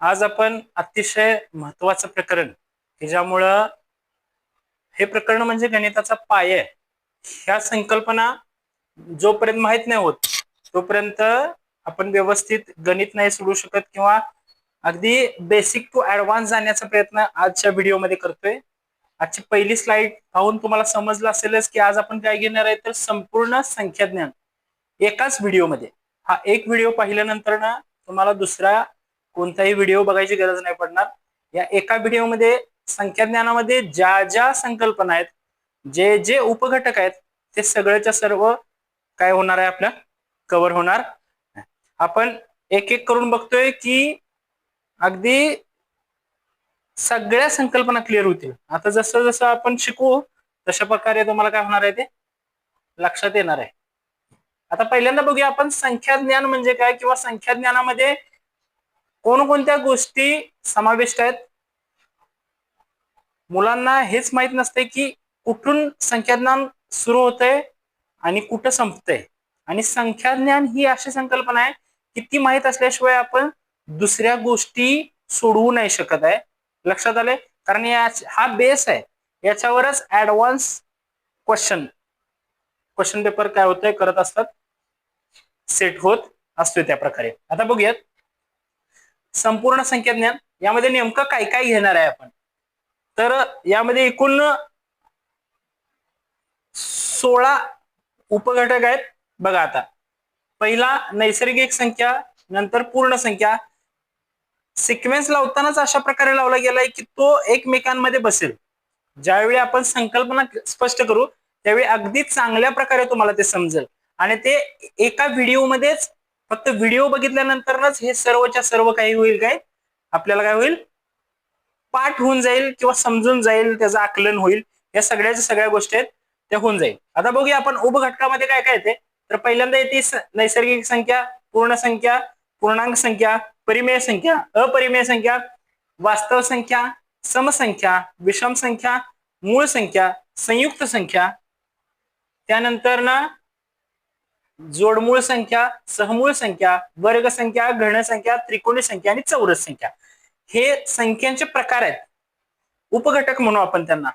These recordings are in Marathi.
आज आपण अतिशय महत्वाचं प्रकरण की ज्यामुळं हे प्रकरण म्हणजे गणिताचा पाया आहे. ह्या संकल्पना जोपर्यंत माहित नाही होत तोपर्यंत आपण व्यवस्थित गणित नाही सोडू शकत किंवा अगदी बेसिक टू ऍडव्हान्स जाण्याचा प्रयत्न आजच्या व्हिडिओमध्ये करतोय. आजची पहिली स्लाइड पाहून तुम्हाला समजलं असेलच की आज आपण काय घेणार आहे तर संपूर्ण संख्याज्ञान एकाच व्हिडिओमध्ये. हा एक व्हिडिओ पाहिल्यानंतर ना तुम्हाला दुसरा कोणताही व्हिडिओ बघायची गरज नाही पडणार. या एका व्हिडिओमध्ये संख्याज्ञानामध्ये ज्या ज्या संकल्पना आहेत, जे जे उपघटक आहेत ते सगळ्याच्या सर्व काय होणार आहे आपल्या कव्हर होणार. आपण एक एक करून बघतोय की अगदी सगळ्या संकल्पना क्लिअर होतील. आता जसं जसं आपण शिकू तशा प्रकारे तुम्हाला काय होणार आहे ते लक्षात येणार आहे. आता पहिल्यांदा बघूया आपण संख्याज्ञान म्हणजे काय किंवा संख्याज्ञानामध्ये कोणकोणत्या गोष्टी समाविष्ट आहेत. मुलांना हेच माहित नसते की कुठून संख्याज्ञान सुरू होतंय आणि कुठं संपतंय. आणि संख्याज्ञान ही अशी संकल्पना आहे की ती माहित असल्याशिवाय आपण दुसऱ्या गोष्टी सोडवू नाही शकत आहे. लक्षात आले? कारण हा बेस आहे, याच्यावरच ऍडव्हान्स क्वेश्चन पेपर काय होतंय करत असतात, सेट होत असतोय त्या प्रकारे. आता बघूयात संपूर्ण संख्याज्ञान यामध्ये नेमकं काय काय घेणार आहे आपण. तर यामध्ये एकूण 16 उपघटक आहेत. बघा आता पहिला नैसर्गिक संख्या, नंतर पूर्ण संख्या. सिक्वेन्स लावतानाच अशा प्रकारे लावला गेलाय की तो एकमेकांमध्ये बसेल. ज्यावेळी आपण संकल्पना स्पष्ट करू त्यावेळी अगदी चांगल्या प्रकारे तुम्हाला ते समजेल आणि ते एका व्हिडिओमध्येच फक्त व्हिडिओ बघितल्यानंतरच हे सर्वच्या सर्व काही होईल, काय आपल्याला काय होईल पाठ होऊन जाईल किंवा समजून जाईल, त्याचं आकलन होईल. या सगळ्याच्या सगळ्या गोष्टी आहेत त्या होऊन जाईल. आता बघूया आपण उपघटकामध्ये काय काय येते. तर पहिल्यांदा येते नैसर्गिक संख्या, पूर्ण संख्या, पूर्णांक संख्या, परिमेय संख्या, अपरिमेय संख्या, वास्तव संख्या, समसंख्या, विषम संख्या, मूळ संख्या, संयुक्त संख्या, त्यानंतर ना जोडमूळ संख्या, सहमूळ संख्या, वर्ग संख्या, घन संख्या, त्रिकोणी संख्या आणि चौरस संख्या. हे संख्यांचे प्रकार आहेत, उपघटक म्हणू आपण त्यांना.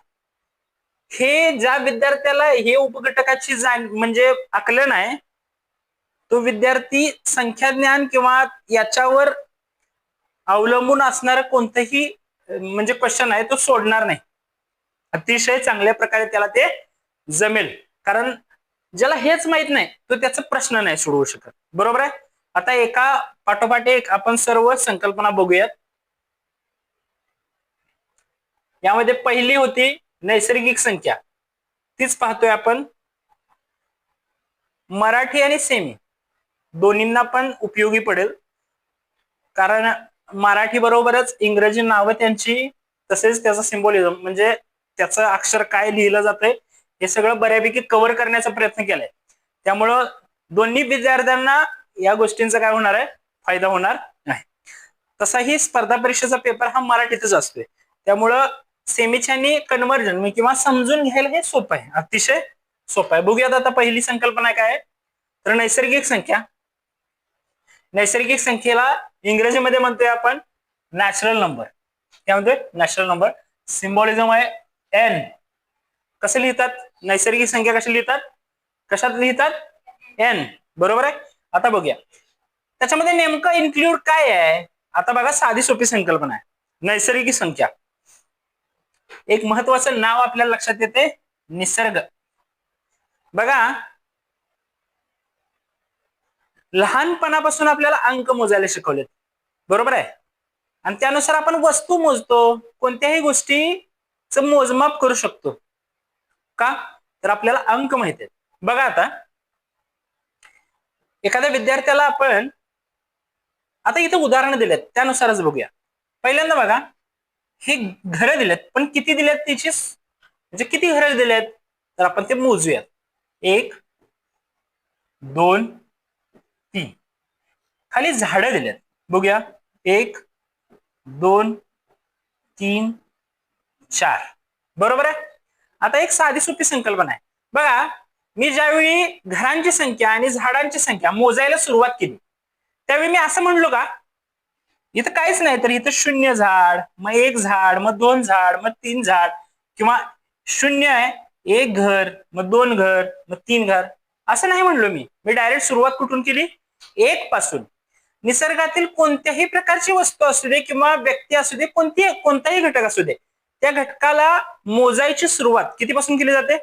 हे ज्या विद्यार्थ्याला हे उपघटकाची म्हणजे आकलन आहे तो विद्यार्थी संख्याज्ञान किंवा याच्यावर अवलंबून असणारं कोणतंही म्हणजे क्वेश्चन आहे तो सोडणार नाही. अतिशय चांगल्या प्रकारे त्याला ते जमेल. कारण ज्याला हेच माहित नाही तो त्याचा प्रश्न नाही सोडवू शकत. बरोबर आहे? आता एका पाठोपाठ एक आपण सर्व संकल्पना बघूयात. यामध्ये पहिली होती नैसर्गिक संख्या, तीच पाहतोय आपण. मराठी आणि सेमी दोन्हींना पण उपयोगी पडेल, कारण मराठी बरोबरच इंग्रजी नावं त्यांची, तसेच त्याचं सिम्बॉलिझम म्हणजे त्याचं अक्षर काय लिहिलं जातंय हे सगळं बऱ्यापैकी कव्हर करण्याचा प्रयत्न केलाय. त्यामुळं दोन्ही विद्यार्थ्यांना या गोष्टींचा काय होणार आहे फायदा होणार नाही. तसाही स्पर्धा परीक्षेचा पेपर हा मराठीतच असतोय, त्यामुळं सेमीच्या कन्व्हर्जन किंवा समजून घ्यायला हे सोपं आहे, अतिशय सोपं आहे. बघूयात आता पहिली संकल्पना काय आहे. तर नैसर्गिक संख्या. नैसर्गिक संख्येला इंग्रजीमध्ये म्हणतोय आपण नॅचरल नंबर. काय म्हणतोय? Natural number. सिम्बॉलिझम आहे एन. कसं लिहितात नैसर्गिक संख्या? कशी लिहितात? कशात लिहितात? एन. बरोबर आहे. आता बघूया त्याच्यामध्ये नेमकं इन्क्लूड काय आहे. आता बघा साधी सोपी संकल्पना आहे नैसर्गिक संख्या. एक महत्वाचं नाव आपल्याला लक्षात येते, निसर्ग. बघा लहानपणापासून आपल्याला अंक मोजायला शिकवलेत, बरोबर आहे. आणि त्यानुसार आपण वस्तू मोजतो, कोणत्याही गोष्टीचं मोजमाप करू शकतो. का? तर आपल्याला अंक माहिती आहेत. बघा आता एखाद्या विद्यार्थ्याला आपण आता इथे उदाहरणं दिलेत त्यानुसारच बघूया. पहिल्यांदा बघा हे घरं दिलेत, पण किती दिलेत त्याची म्हणजे किती घरं दिलेत तर आपण ते मोजूयात. 1 2 3. खाली झाडं दिलेत, बघूया 1 2 3 4. बरोबर आहे. आता एक साधी सोपी संकल्पना आहे. बघा मी ज्यावेळी घरांची संख्या आणि झाडांची संख्या मोजायला सुरुवात केली त्यावेळी मी असं म्हणलो का इथं काहीच नाही तर इथं 0 झाड, मग 1 झाड, मग 2 झाड, मग 3 झाड, किंवा 0 आहे, 1 घर, मग 2 घर, मग 3 घर, असं नाही म्हणलो मी डायरेक्ट सुरुवात कुठून केली? 1 पासून. निसर्गातील कोणत्याही प्रकारची वस्तू असू दे किंवा व्यक्ती असू दे, कोणताही घटक असू दे, त्या घटकाला मोजायची सुरुवात कितीपासून केली जाते?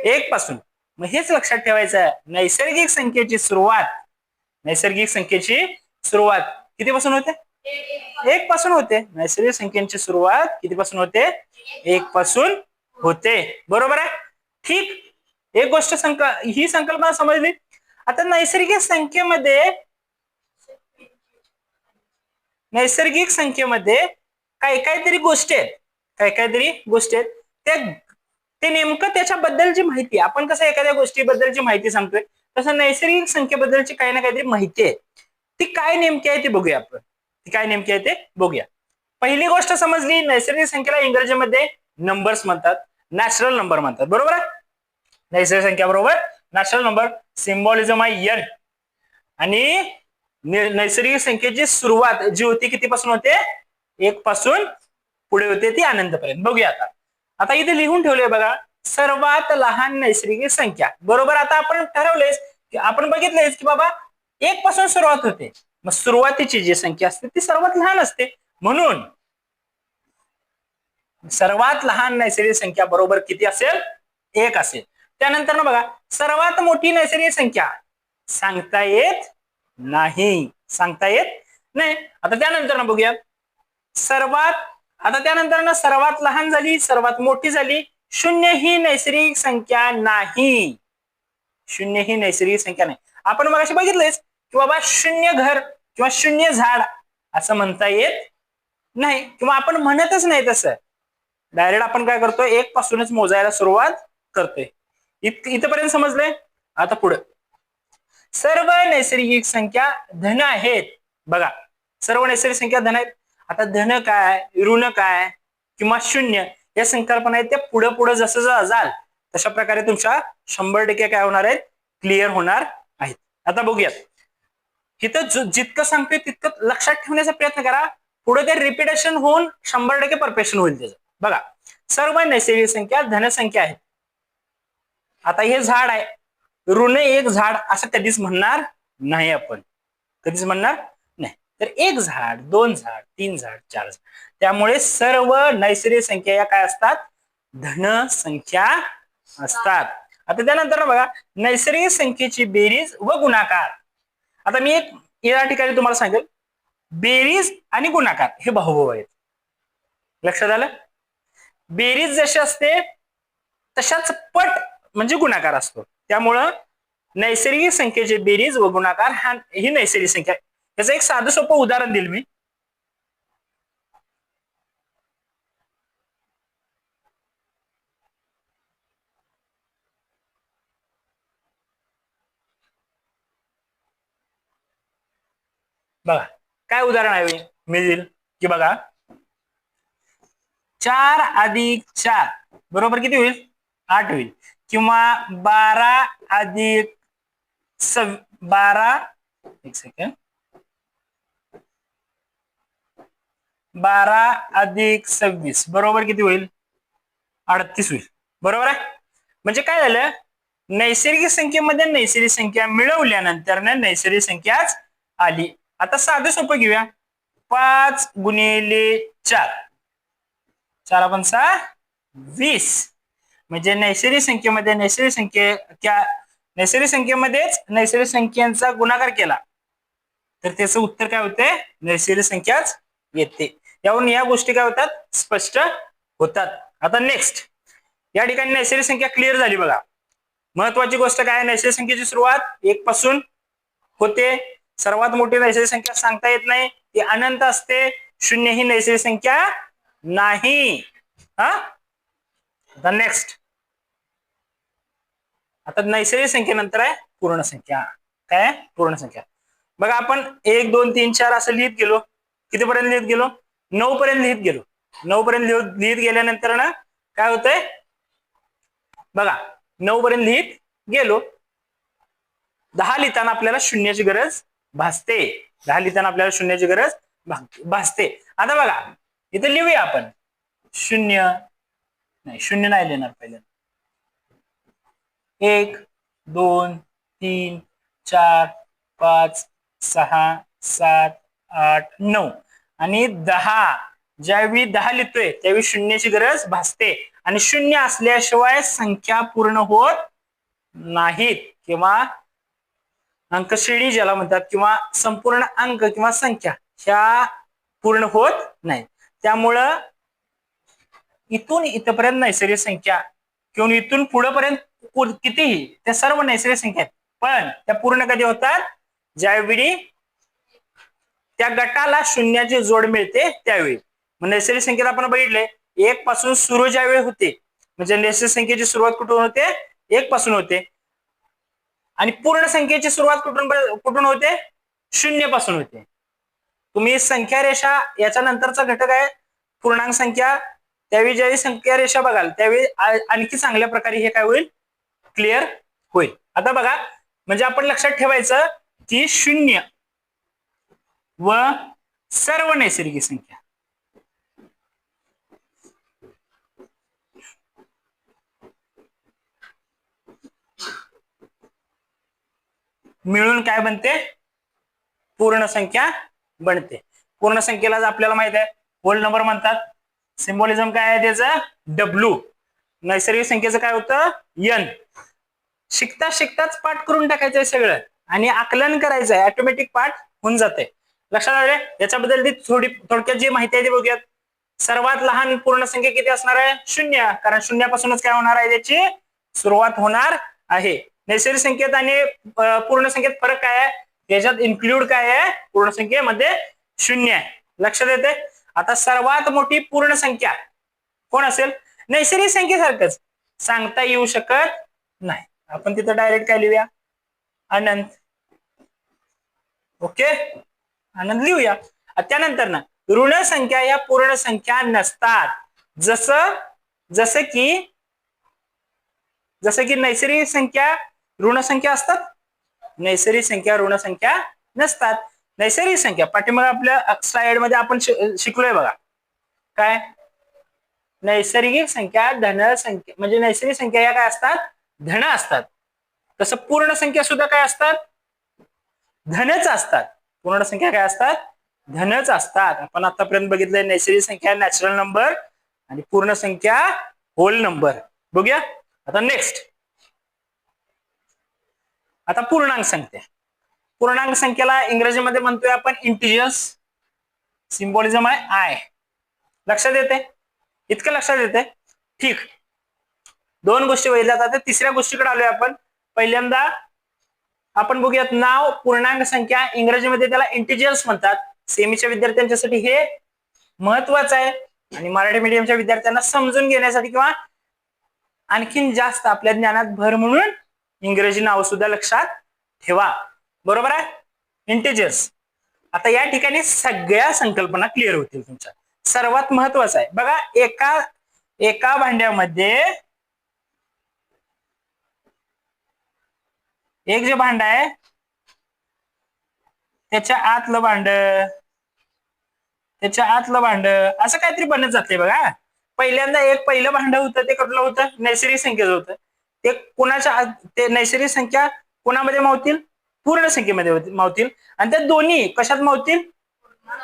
1 पासून. मग हेच लक्षात ठेवायचं आहे, नैसर्गिक संख्येची सुरुवात कितीपासून होते? 1 पासून होते. नैसर्गिक संख्येची सुरुवात कितीपासून होते? 1 पासून होते. बरोबर आहे? ठीक. एक गोष्ट ही संकल्पना समजली. आता नैसर्गिक संख्येमध्ये काहीतरी गोष्टी आहेत ते नेमकं त्याच्याबद्दलची माहिती, आपण कसं एखाद्या गोष्टीबद्दलची माहिती सांगतोय, तसं नैसर्गिक संख्येबद्दलची काही ना काहीतरी माहिती आहे. ती काय नेमकी आहे ते बघूया. पहिली गोष्ट समजली, नैसर्गिक संख्येला इंग्रजीमध्ये नंबर्स म्हणतात, नॅचरल नंबर म्हणतात. बरोबर आहे? नैसर्गिक संख्या बरोबर नॅचरल नंबर, सिम्बॉलिझम आहे n. आणि नैसर्गिक संख्येची सुरुवात जी होती कितीपासून होते? 1 पासून पुढे होते ती अनंतपर्यंत. बघूया आता इथे लिहून ठेवले बघा, सर्वात लहान नैसर्गिक संख्या. बरोबर. आता आपण ठरवलेच की आपण बघितलेच की बाबा 1 पासून सुरुवात होते, मग सुरुवातीची जी संख्या असते ती सर्वात लहान असते, म्हणून सर्वात लहान नैसर्गिक संख्या बरोबर किती असेल? 1 असेल. त्यानंतर ना बघा, सर्वात मोठी नैसर्गिक संख्या सांगता येत नाही. आता त्यानंतर ना बघूया, सर्वात लहान झाली, सर्वात मोठी झाली, 0 ही नैसर्गिक संख्या नाही. 0 ही नैसर्गिक संख्या नाही. आपण मग असे बघितलेच की बाबा 0 घर किंवा 0 झाड असं म्हणता येत नाही, किंवा आपण म्हणतच नाही तसं. डायरेक्ट आपण काय करतोय? 1 पासूनच मोजायला सुरुवात करतोय. इथपर्यंत समजलंय? आता पुढे, सर्व नैसर्गिक संख्या धन आहेत. बघा, सर्व नैसर्गिक संख्या धन आहेत. आता धन काय, ऋण काय, किंवा 0 या संकल्पना आहेत, त्या पुढे जसं जाल तशा प्रकारे तुमच्या 100% काय होणार आहेत? क्लिअर होणार आहेत. आता बघूयात, इथं जितकं सांगतोय तितकं लक्षात ठेवण्याचा प्रयत्न करा. पुढे ते रिपिटेशन होऊन 100% परफेक्शन होईल त्याचं. बघा, सर्व नैसर्गिक संख्या धनसंख्या आहेत. आता हे झाड आहे, ऋण 1 झाड असं कधीच म्हणणार नाही आपण. तर 1 झाड, 2 झाड, 3 झाड, 4 झाड. त्यामुळे सर्व नैसर्गिक संख्या या काय असतात? धन संख्या असतात. आता त्यानंतर बघा, नैसर्गिक संख्येची बेरीज व गुणाकार. आता मी एक या ठिकाणी तुम्हाला सांगेल, बेरीज आणि गुणाकार हे भाऊभाऊ आहेत. लक्षात आलं? बेरीज जशी असते तशाच पट म्हणजे गुणाकार असतो. त्यामुळं नैसर्गिक संख्येचे बेरीज व गुणाकार ही नैसर्गिक संख्या. याचं एक साधं सोपं उदाहरण दिलं मी. बघा, काय उदाहरण आहे मी देईल की बघा, 4 अधिक 4 बरोबर किती होईल? 8 होईल. किंवा 12 अधिक 12 एक सेकंड 12 अधिक 26 बरोबर किती होईल? 38 होईल. बरोबर आहे? म्हणजे काय झालं, नैसर्गिक संख्येमध्ये नैसर्गिक संख्या मिळवल्यानंतर नैसर्गिक संख्याच आली. आता साधं सोपं घेऊया, 5 गुणिले 4, 4 पंचा 20. म्हणजे नैसर्गिक संख्येमध्येच नैसर्गिक संख्यांचा गुणाकार केला तर त्याचं उत्तर काय होते? नैसर्गिक संख्याच येते. यावरून या गोष्टी काय होतात? स्पष्ट होतात. आता नेक्स्ट, या ठिकाणी नैसर्गिक संख्या क्लिअर झाली. बघा, महत्वाची गोष्ट काय, नैसर्गिक संख्येची सुरुवात 1 पासून होते. सर्वात मोठी नैसर्गिक संख्या सांगता येत नाही, ती अनंत असते. 0 ही नैसर्गिक संख्या नाही. आता नेक्स्ट, आता नैसर्गिक संख्येनंतर आहे पूर्ण संख्या. काय? पूर्ण संख्या. बघा, आपण 1 2 3 4 असं लिहित गेलो. कितीपर्यंत लिहित गेलो? 9 पर्यंत लिहित गेलो. 9 पर्यंत लिहित गेल्यानंतर ना काय होतंय? बघा, 9 पर्यंत लिहित गेलो. 10 लिहिताना आपल्याला शून्याची गरज भासते. 10 लिहिताना आपल्याला शून्याची गरज भासते. आता बघा इथे लिहूया आपण. शून्य नाही, शून्य नाही लिहिणार पहिल्यांदा. 1 2 3 4 5 6 7 8 9 आणि 10. ज्यावेळी 10 लिहितोय त्यावेळी शून्याची गरज भासते आणि शून्य असल्याशिवाय संख्या पूर्ण होत नाहीत किंवा अंकश्रेणी ज्याला म्हणतात किंवा संपूर्ण अंक किंवा संख्या ह्या पूर्ण होत नाहीत. त्यामुळं इथून इथपर्यंत नैसर्गिक संख्या किंवा इथून पुढे पर्यंत कितीही त्या सर्व नैसर्गिक संख्या आहेत, पण त्या पूर्ण कधी होतात ज्यावेळी त्या गटाला शून्याची जोड मिळते त्यावेळी. मग नैसर्गिक संख्येत आपण बघितले 1 पासून सुरू ज्यावेळी होते म्हणजे नैसर्गिक संख्येची सुरुवात कुठून होते 1 पासून होते आणि पूर्ण संख्येची सुरुवात कुठून होते 0 पासून होते. तुम्ही संख्या रेषा याच्या नंतरचा घटक आहे पूर्णांक संख्या, त्यावेळी ज्यावेळी संख्या रेषा बघाल त्यावेळी आणखी चांगल्या प्रकारे हे काय होईल क्लिअर होईल. आता बघा म्हणजे आपण लक्षात ठेवायचं की 0 व सर्व नैसर्गिक संख्या मिळून काय बनते पूर्ण संख्या बनते. पूर्ण संख्येला आपल्याला माहित आहे होल नंबर म्हणतात. सिम्बॉलिझम काय आहे त्याचं डब्ल्यू. नैसर्गिक संख्येचं काय होतं एन. शिकता शिकताच पाठ करून टाकायचंय सगळं आणि आकलन करायचंय ऑटोमॅटिक पाठ होऊन जाते. लक्षात आले. याच्याबद्दल थोडक्यात जी माहिती आहे ती बघूयात. सर्वात लहान पूर्ण संख्या किती असणार आहे 0, कारण शून्यापासूनच काय होणार आहे त्याची सुरुवात होणार आहे. नैसर्गिक संख्येत आणि पूर्ण संख्येत फरक काय आहे त्याच्यात इन्क्लूड काय आहे पूर्ण संख्येमध्ये 0 आहे. लक्षात येते. आता सर्वात मोठी पूर्ण संख्या कोण असेल नैसर्गिक संख्येसारखंच सांगता येऊ शकत नाही. आपण तिथं डायरेक्ट काय लिहूया अनंत. ओके अनंत लिहूया. त्यानंतर ना ऋण संख्या या पूर्ण संख्या नसतात. जसं की नैसर्गिक संख्या ऋण संख्या असतात, नैसर्गिक संख्या ऋण संख्या नसतात. नैसर्गिक संख्या पाठीमाग आपल्या स्लाइड मध्ये आपण शिकलोय बघा काय नैसर्गिक संख्या धन संख्या म्हणजे नैसर्गिक संख्या या काय असतात धन असतात. तसं पूर्ण संख्या सुद्धा काय असतात धनच असतात. पूर्ण संख्या काय असतात धनच असतात. आपण आतापर्यंत बघितलंय नैसर्गिक संख्या नॅचरल नंबर आणि पूर्ण संख्या होल नंबर. बघूया आता नेक्स्ट. आता पूर्णांक संख्या. पूर्णांक संख्येला इंग्रजीमध्ये म्हणतोय आपण इंटिजर्स. सिम्बॉलिझम आहे आय. लक्षात येते इतकं लक्षात येते ठीक. 2 गोष्टी बघितल्या. आता तिसऱ्या गोष्टीकडे आलोय आपण. पहिल्यांदा आपण बघूयात नाव पूर्णांक संख्या इंग्रजीमध्ये त्याला इंटिजर्स म्हणतात. सेमीच्या विद्यार्थ्यांच्यासाठी हे महत्वाचं आहे आणि मराठी मीडियमच्या विद्यार्थ्यांना समजून घेण्यासाठी किंवा आणखीन जास्त आपल्या ज्ञानात भर म्हणून इंग्रजी नाव सुद्धा लक्षात ठेवा. बरोबर आहे इंटिजर्स. आता या ठिकाणी सगळ्या संकल्पना क्लिअर होतील तुमच्या. सर्वात महत्वाचं आहे बघा एका भांड्यामध्ये एक जे भांड आहे त्याच्या आतलं भांड असं काहीतरी बनत जाते बघा. पहिल्यांदा पहिलं भांड होतं ते कुठलं होतं नैसर्गिक संख्येचं होतं. ते नैसर्गिक संख्या कोणामध्ये मावतील पूर्ण संख्येमध्ये मावतील आणि त्या दोन्ही कशात मावतील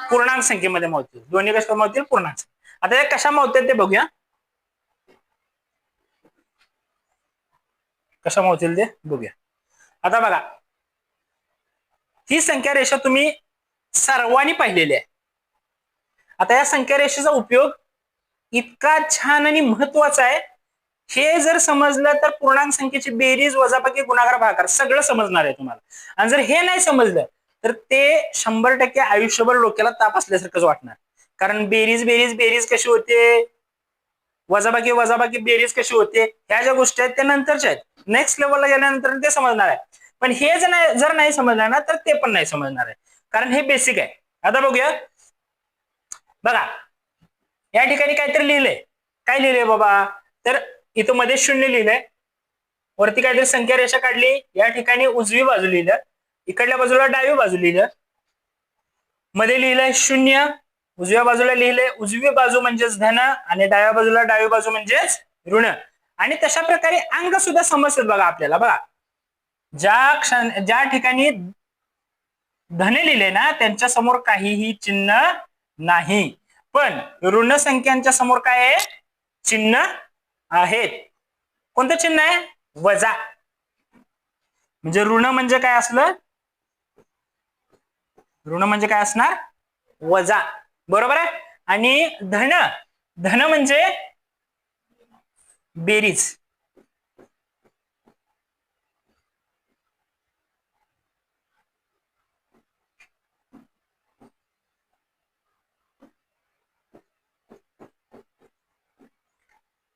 पूर्णांक संख्येमध्ये मावतील. दोन्ही कशात मावतील पूर्णांक. आता हे कशा मावतील ते बघूया. कशा मावतील ते बघूया. आता बघा ही संख्या रेषा तुम्ही सर्वांनी पाहिलेली आहे. आता या संख्या रेषेचा उपयोग इतका छान आणि महत्वाचा आहे. हे जर समजलं तर पूर्णांक संख्येची बेरीज वजाबाकी गुणाकार भागाकार सगळं समजणार आहे तुम्हाला. आणि जर हे नाही समजलं तर ते 100% आयुष्यभर डोक्याला ताप असल्यासारखंच वाटणार. कारण बेरीज कशी होते वजाबाकी बेरीज कशी होते ह्या ज्या गोष्टी आहेत त्या नंतरच्या आहेत. नेक्स्ट लेवलला गेल्यानंतर ते समजणार आहे. पण हे जर नाही समजलं ना तर ते पण नाही समजणार आहे कारण हे बेसिक आहे. आता बघूया बघा या ठिकाणी काहीतरी लिहिलंय. काय लिहिलंय बाबा तर इथं मध्ये 0 लिहिलंय. वरती काहीतरी संख्या रेषा काढली. या ठिकाणी उजवी बाजू लिहिलं. इकडल्या बाजूला डावी बाजू लिहिलं. मध्ये लिहिलंय शून्य, उजव्या बाजूला लिहिलंय उजवी बाजू म्हणजेच धन आणि डाव्या बाजूला डावी बाजू म्हणजेच ऋण. आणि तशा प्रकारे अंक सुद्धा समजतात बघा आपल्याला. बघा ज्या ठिकाणी धन लिहिले ना त्यांच्या समोर काहीही चिन्ह नाही, पण ऋण संख्यांच्या समोर काय आहे? चिन्ह आहेत. कोणतं चिन्ह आहे? वजा. म्हणजे ऋण म्हणजे काय असलं? ऋण म्हणजे काय असणार? वजा. बरोबर आहे. आणि धन, धन म्हणजे बेरीज.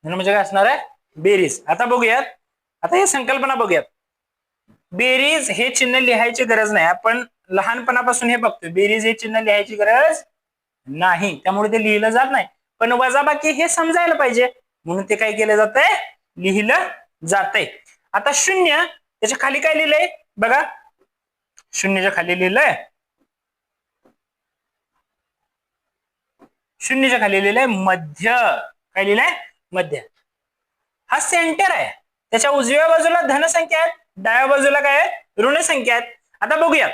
धन म्हणजे काय असणार आहे? बेरीज. आता बघूयात, आता ही संकल्पना बघूयात. बेरीज हे चिन्ह लिहायची गरज नाही, आपण लहानपणापासून हे बघतोय. बेरीज हे चिन्ह लिहायची गरज नाही, त्यामुळे ते लिहिलं जात नाही. पण वजाबाकी हे समजायला पाहिजे म्हणून ते काय केलं जातंय? लिहिलं जातंय. आता शून्य, त्याच्या खाली काय लिहिलंय बघा. शून्याच्या खाली लिहिलंय, शून्याच्या खाली लिहिलंय मध्य. काय लिहिलंय? मध्य. हा सेंटर आहे. त्याच्या उजव्या बाजूला धनसंख्या आहेत, डाव्या बाजूला काय आहे? ऋण संख्या आहेत. आता बघूया.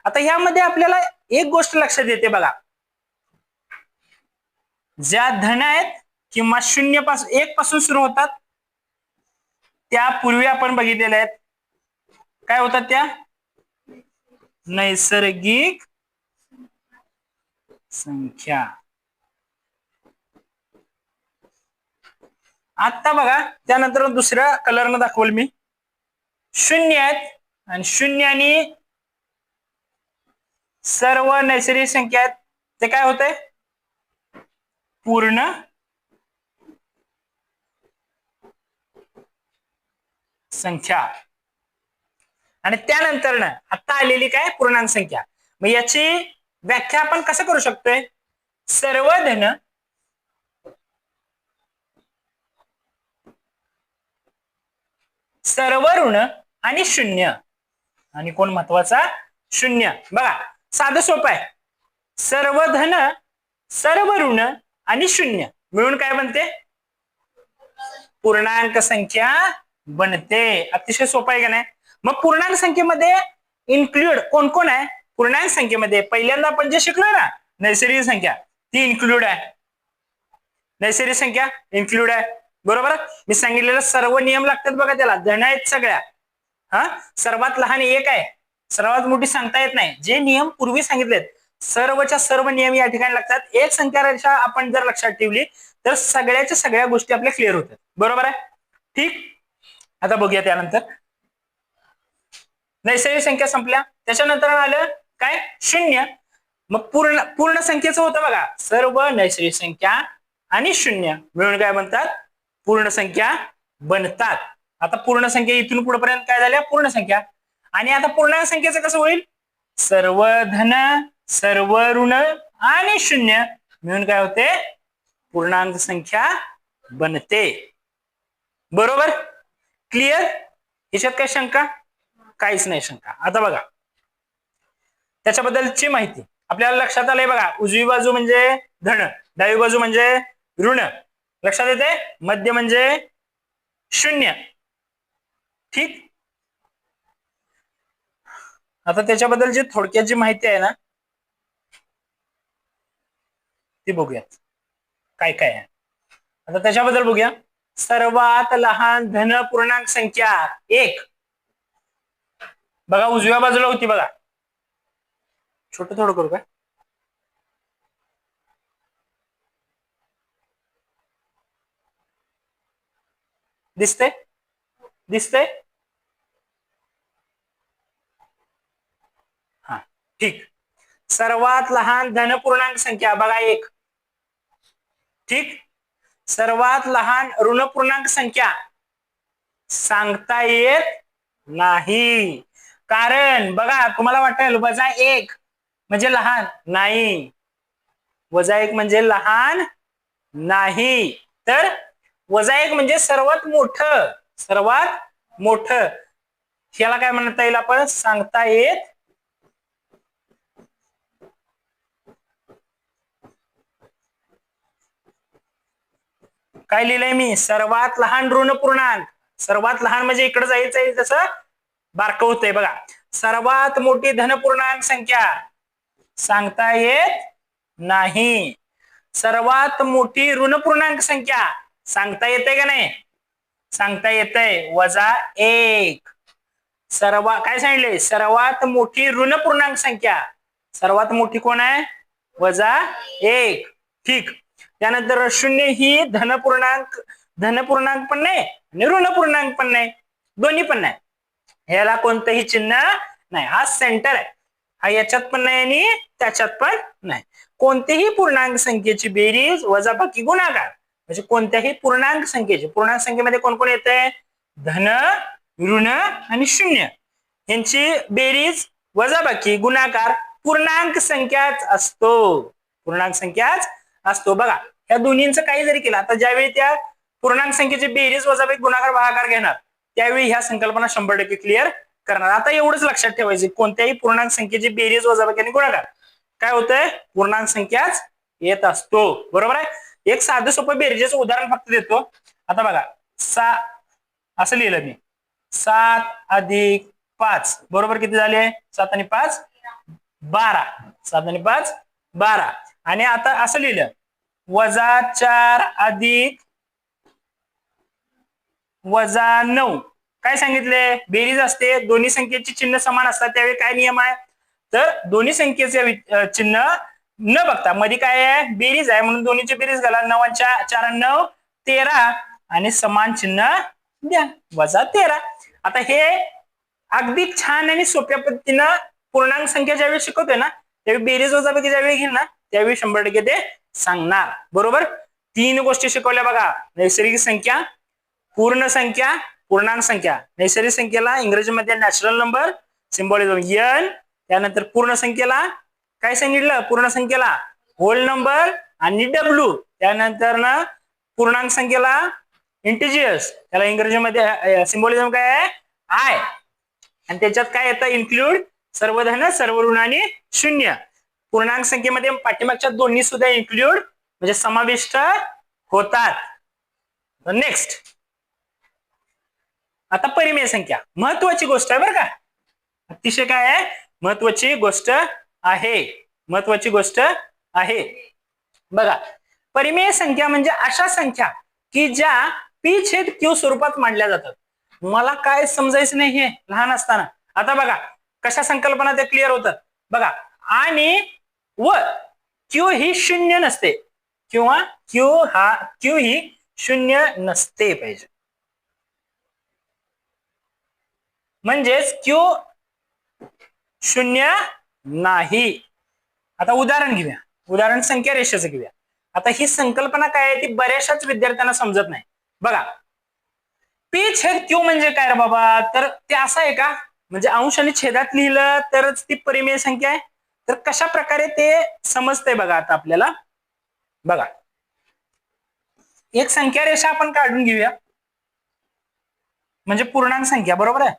आता ह्यामध्ये आपल्याला एक गोष्ट लक्षात येते बघा. ज्या धन आहेत किंवा शून्य पासून एक पासून सुरू होतात त्या पूर्वी आपण बघितलेल्या आहेत. काय होतात त्या? नैसर्गिक संख्या. आता बघा त्यानंतर दुसऱ्या कलरनं दाखवल मी. शून्य आहेत आणि शून्य आणि सर्व नैसर्गिक संख्या आहेत ते काय होते? पूर्ण संख्या. आणि त्यानंतर ना आता आलेली काय? पूर्णांक संख्या. मग याची व्याख्या आपण कसं करू शकतोय? सर्व धन सर्व ऋण आणि शून्य. आणि कोण महत्वाचा? शून्य. बघा साधं सोपं आहे. सर्व धन सर्व ऋण आणि शून्य मिळून काय बनते? पूर्णांक संख्या बनते. अतिशय सोपं आहे का नाही? मग पूर्णांक संख्येमध्ये इन्क्लूड कोण कोण आहे? पूर्णांक संख्येमध्ये पहिल्यांदा आपण जे शिकलो ना नैसर्गिक संख्या ती इन्क्लूड आहे. नैसर्गिक संख्या इन्क्लूड आहे. बरोबर. मी सांगितलेलं सर्व नियम लागतात बघा त्याला. धन आहेत सगळ्या. हा सर्वात लहान एक आहे, सर्वात मोठी सांगता येत नाही. जे नियम पूर्वी सांगितलेत सर्वच्या सर्व नियम या ठिकाणी लागतात. एक संख्या रेषा आपण जर लक्षात ठेवली तर सगळ्याच्या सगळ्या गोष्टी आपल्या क्लिअर होतात. बरोबर आहे. ठीक. आता बघूया त्यानंतर नैसर्गिक संख्या संपल्या. त्याच्यानंतर आलं काय? शून्य. मग पूर्ण संख्येचं होतं बघा. सर्व नैसर्गिक संख्या आणि शून्य मिळून काय बनतात? पूर्ण संख्या बनतात. आता पूर्ण संख्या इथून पुढेपर्यंत काय झाल्या? पूर्ण संख्या. आणि आता पूर्णांक संख्येचं कसं होईल? सर्व धन सर्व ऋण आणि शून्य मिळून काय होते? पूर्णांक संख्या बनते. बरोबर. क्लिअर. याच्यात काय शंका? काहीच नाही शंका. आता बघा त्याच्याबद्दलची माहिती आपल्याला लक्षात आलंय बघा. उजवी बाजू म्हणजे धन, डावी बाजू म्हणजे ऋण. लक्षात येते? मध्य म्हणजे शून्य. ठीक. आता त्याच्याबद्दल जी थोडक्यात जी माहिती आहे ना ती बघूयात काय काय आहे. आता त्याच्याबद्दल बघूया. सर्वात लहान धन पूर्णांक संख्या एक. बघा उजव्या बाजूला होती बघा. छोटं थोडं करू काय? दिसते? दिसते? हा ठीक. सर्वात लहान धन पूर्णांक संख्या बघा एक. ठीक. सर्वात लहान ऋण पूर्णांक संख्या सांगता येत नाही. कारण बघा तुम्हाला वाटेल वजा एक म्हणजे लहान नाही. वजा एक म्हणजे लहान नाही. तर वजा एक म्हणजे सर्वात मोठं. सर्वात मोठं ह्याला काय म्हणता येईल? आपण सांगता येत काय लिहिलंय मी? सर्वात लहान ऋण पूर्णांक. सर्वात लहान म्हणजे इकडे जायचंय तसं बारकं होतंय बघा. सर्वात मोठी धनपूर्णांक संख्या सांगता येत नाही. सर्वात मोठी ऋणपूर्णांक संख्या सांगता येते का नाही? सांगता येतंय. -1. काय सांगितले? सर्वात मोठी ऋणपूर्णांक संख्या. सर्वात मोठी कोण आहे? -1. ठीक. त्यानंतर 0 ही धनपूर्णांक पण नाही आणि ऋणपूर्णांक पण नाही, दोन्ही पण नाही. ह्याला कोणतंही चिन्ह नाही. हा सेंटर आहे. हा याच्यात पण नाही आणि त्याच्यात पण नाही. कोणत्याही पूर्णांक संख्येची बेरीज वजाबाकी गुणाकार म्हणजे कोणत्याही पूर्णांक संख्येमध्ये कोण कोण येते? धन, ऋण आणि 0 यांची बेरीज वजाबाकी गुणाकार पूर्णांक संख्याच असतो. पूर्णांक संख्याच असतो. बघा या दोन्हींचं काही जरी केलं, आता ज्यावेळी त्या पूर्णांक संख्येची बेरीज वजाबाकी गुणाकार भागाकार घेणार त्यावेळी ह्या संकल्पना 100% क्लिअर करणार. आता एवढंच लक्षात ठेवायचं, कोणत्याही पूर्णांक संख्येची बेरीज वजाबाकी आणि गुणाकार काय होतंय? पूर्णांक संख्याच येत असतो. बरोबर आहे. एक साधं सोपं बेरजेचं उदाहरण फक्त देतो. आता बघा असं लिहिलं मी 7 + 5 बरोबर किती झाले? 7 आणि 5 12. 7 आणि 5 12. आणि आता असं लिहिलं -4 + -9 काय सांगितले? बेरीज असते, दोन्ही संख्येची चिन्ह समान असतात त्यावेळी काय नियम आहे? तर दोन्ही संख्येचे चिन्ह न बघता मध्ये काय आहे? बेरीज आहे म्हणून दोन्हीची बेरीज घाला. 9 4 9 13 आणि समान चिन्ह द्या -13. आता हे अगदी छान आणि सोप्या पद्धतीनं पूर्णांक संख्या ज्यावेळी शिकवतोय ना त्यावेळी बेरीज वजाबाकी ज्यावेळी घेईल ना त्यावेळी 100% ते सांगणार. बरोबर. 3 गोष्टी शिकवल्या बघा. नैसर्गिक संख्या, पूर्ण संख्या, पूर्णांक संख्या. नैसर्गिक संख्येला इंग्रजीमध्ये नॅचरल नंबर सिम्बॉलिझम n. त्यानंतर पूर्ण संख्येला काय सांगितलं? पूर्ण संख्येला होल नंबर आणि W. त्यानंतर ना पूर्णांक संख्येला इंटिजर्स, त्याला इंग्रजीमध्ये सिम्बॉलिझम काय आहे? I. आणि त्याच्यात काय येतं? इन्क्लूड सर्व धन, सर्व ऋण आणि 0. पूर्णांक संख्येमध्ये पाठीमागच्या दोन्ही सुद्धा इन्क्लूड म्हणजे समाविष्ट होतात. नेक्स्ट आता परिमेय संख्या महत्वाची गोष्ट आहे बरं का. अतिशय काय आहे? महत्वाची गोष्ट आहे. बघा परिमेय संख्या म्हणजे अशा संख्या की ज्या P/Q स्वरूपात मांडल्या जातात. मला काय समजायचं नाही हे लहान असताना. आता बघा कशा संकल्पना त्या क्लिअर होतात बघा. आणि Q ही 0 नसते किंवा Q ही 0 नसते पाहिजे. म्हणजेच Q 0 नाही. आता उदाहरण घेऊया. उदाहरण संख्या रेषेचं घेऊया. आता ही संकल्पना काय आहे ती बऱ्याचशाच विद्यार्थ्यांना समजत नाही. बघा P/Q म्हणजे काय रे बाबा? तर ते असं आहे का? म्हणजे अंश आणि छेदात लिहिलं तरच ती परिमेय संख्या आहे. तर कशा प्रकारे ते समजतंय बघा. आता आपल्याला बघा एक संख्या रेषा आपण काढून घेऊया म्हणजे पूर्णांक संख्या. बरोबर आहे.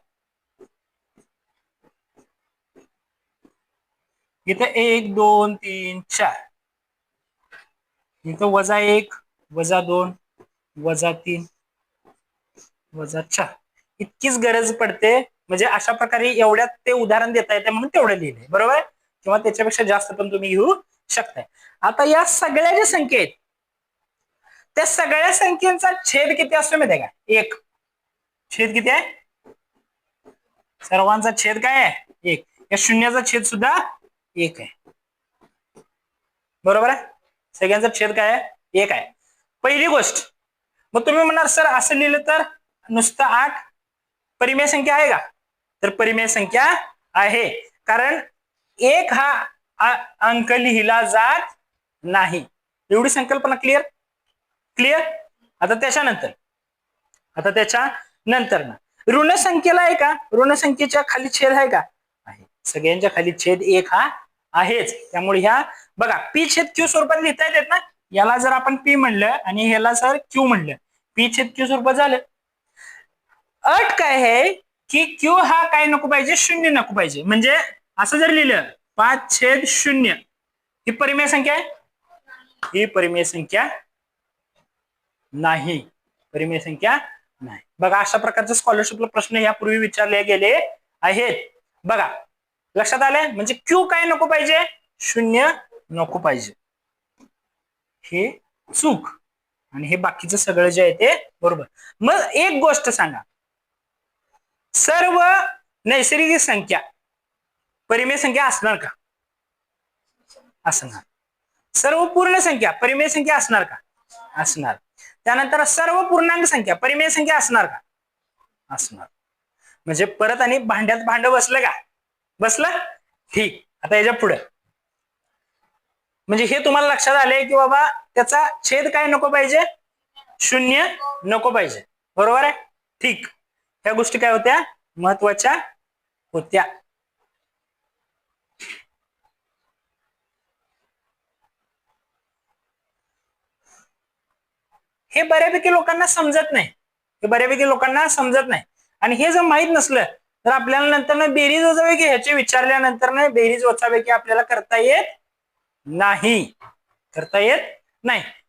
इथे 1 2 3 4 इथं -1 -2 -3 -4 इतकीच गरज पडते. म्हणजे अशा प्रकारे एवढ्यात ते उदाहरण देता येते म्हणून तेवढं लिहिले. बरोबर. किंवा त्याच्यापेक्षा जास्त पण तुम्ही घेऊ शकताय. आता या सगळ्या ज्या संख्या आहेत त्या सगळ्या संख्येचा छेद किती असतो माहिती आहे का? 1. छेद किती आहे? सर्वांचा छेद काय आहे? 1. या शून्याचा छेद सुद्धा 1 आहे. बरोबर आहे. सगळ्यांचा छेद काय आहे? 1 आहे. पहिली गोष्ट. मग तुम्ही म्हणणार सर असं लिहिलं तर नुसतं 8 परिमेय संख्या आहे का? तर परिमेय संख्या आहे. कारण 1 हा अंक लिहिला जात नाही. एवढी संकल्पना क्लिअर? आता त्याच्यानंतर ना ऋण संख्येला आहे का? ऋण संख्येच्या खाली छेद आहे का? आहे. सगळ्यांच्या खाली छेद 1 हा आहेच. त्यामुळे ह्या बघा P/Q स्वरूपात लिहिता येतात ना. याला जर आपण P म्हणलं आणि ह्याला जर Q म्हणलं P/Q स्वरूपात झालं. अट काय आहे की Q हा काय नको पाहिजे? 0 नको पाहिजे. म्हणजे असं जर लिहिलं 5/0 ही परिमेय संख्या आहे. ही परिमेय संख्या नाही, परिमेय संख्या नाही. बघा अशा प्रकारचे स्कॉलरशिपला प्रश्न यापूर्वी विचारले गेले आहेत. बघा लक्षात आले. म्हणजे क्यू काय नको पाहिजे, शून्य नको पाहिजे, हे चूक, आणि हे बाकीचं सगळं जे आहे ते बरोबर. मग एक गोष्ट सांगा, सर्व नैसर्गिक संख्या परिमेय संख्या असणार का? असणार. सर्व पूर्ण संख्या परिमेय संख्या असणार का? असणार. त्यानंतर सर्व पूर्णांक संख्या परिमेय संख्या असणार का? असणार. म्हणजे परत आणि भांड्यात भांड बसलं का? बसलं. ठीक. आता याच्या पुढे म्हणजे हे तुम्हाला लक्षात आले की बाबा त्याचा छेद काय नको पाहिजे, शून्य नको पाहिजे, बरोबर आहे. ठीक. ह्या गोष्टी काय होत्या, महत्वाच्या होत्या. हे बऱ्यापैकी लोकांना समजत नाही, आणि हे जर माहित नसलं तर आपल्याला नंतर बेरीज वजावे की ह्याचे विचारल्यानंतर ना बेरीज वजावे की आपल्याला करता येत नाही.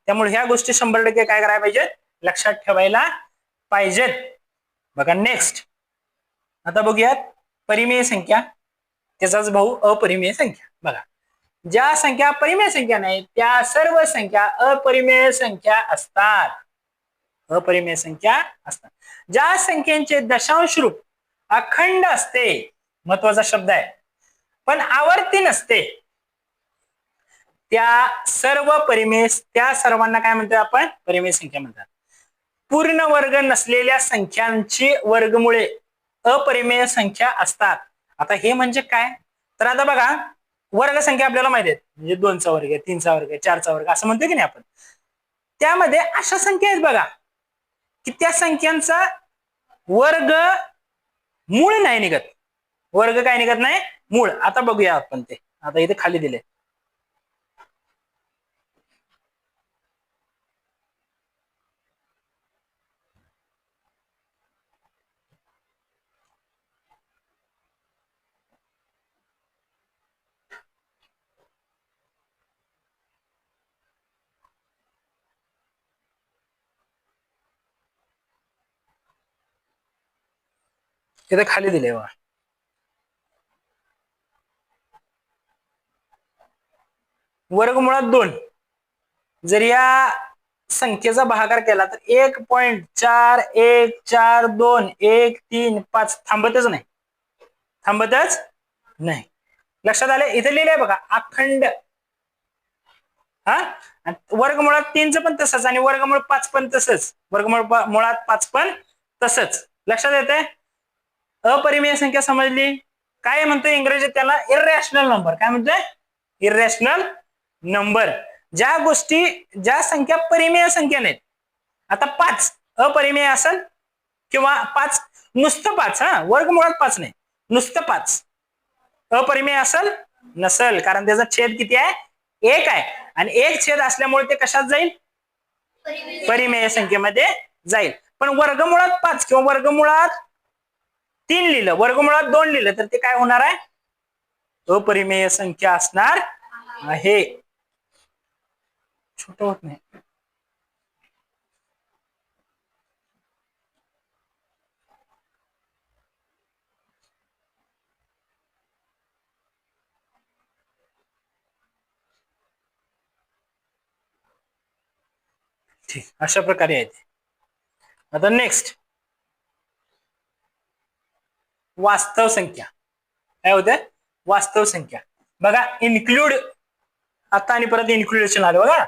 त्यामुळे ह्या गोष्टी 100% काय करायला पाहिजेत, लक्षात ठेवायला पाहिजेत. बघा नेक्स्ट, आता बघूयात परिमेय संख्या, त्याचाच भाऊ अपरिमेय संख्या. बघा ज्या संख्या परिमेय संख्या नाही त्या सर्व संख्या अपरिमेय संख्या असतात. ज्या संख्येचे दशांश रूप अखंड असते, महत्वाचा शब्द आहे, पण आवर्ती नसते, त्या सर्वांना काय म्हणतो आपण, परिमेय संख्या म्हणतात. पूर्ण वर्ग नसलेल्या संख्यांची वर्गमुळे अपरिमेय संख्या असतात. आता हे म्हणजे काय, तर आता बघा वर्ग संख्या आपल्याला माहिती आहेत, म्हणजे 2चा वर्ग आहे, 3चा वर्ग आहे, 4चा वर्ग असं म्हणतो की नाही आपण. त्यामध्ये अशा संख्या आहेत बघा की त्या संख्यांचा वर्ग मूळ नाही निघत. वर्ग काय निघत नाही, मूळ. आता बघूया आपण ते, आता इथे खाली दिले. इथे खाली दिले बघा. वर्गमुळात 2 जर या संख्येचा भागाकार केला तर 1.414213 थांबतच नाही. लक्षात आले. इथे लिहिलंय बघा अखंड. वर्गमुळात 3च पण तसंच आणि वर्गमूळ 5 पण तसंच, मुळात 5 पण तसंच. लक्षात येते. अपरिमेय संख्या समजली. काय म्हणतोय इंग्रजीत त्याला, इररॅशनल नंबर. काय म्हणतोय, इररॅशनल नंबर. ज्या संख्या परिमेय संख्या नाहीत. आता 5 अपरिमेय असेल किंवा 5 नुसतं 5, वर्गमुळात 5 नाही, नुसतं 5 अपरिमेय असेल नसेल, कारण त्याचा छेद किती आहे, 1 आहे, आणि 1 छेद असल्यामुळे ते कशात जाईल, परिमेय संख्येमध्ये जाईल. पण वर्गमुळात 5 किंवा वर्गमुळात 3 लिहिलं, वर्गमुळात 2 लिहिलं तर ते काय होणार आहे, अपरिमेय संख्या असणार आहे. छोट होत नाही. ठीक, अशा प्रकारे आहे ते. आता नेक्स्ट वास्तव संख्या. काय होते, वास्तव संख्या. बघा इन्क्लूड, आता आणि परत इन्क्लुडेशन आलं बघा.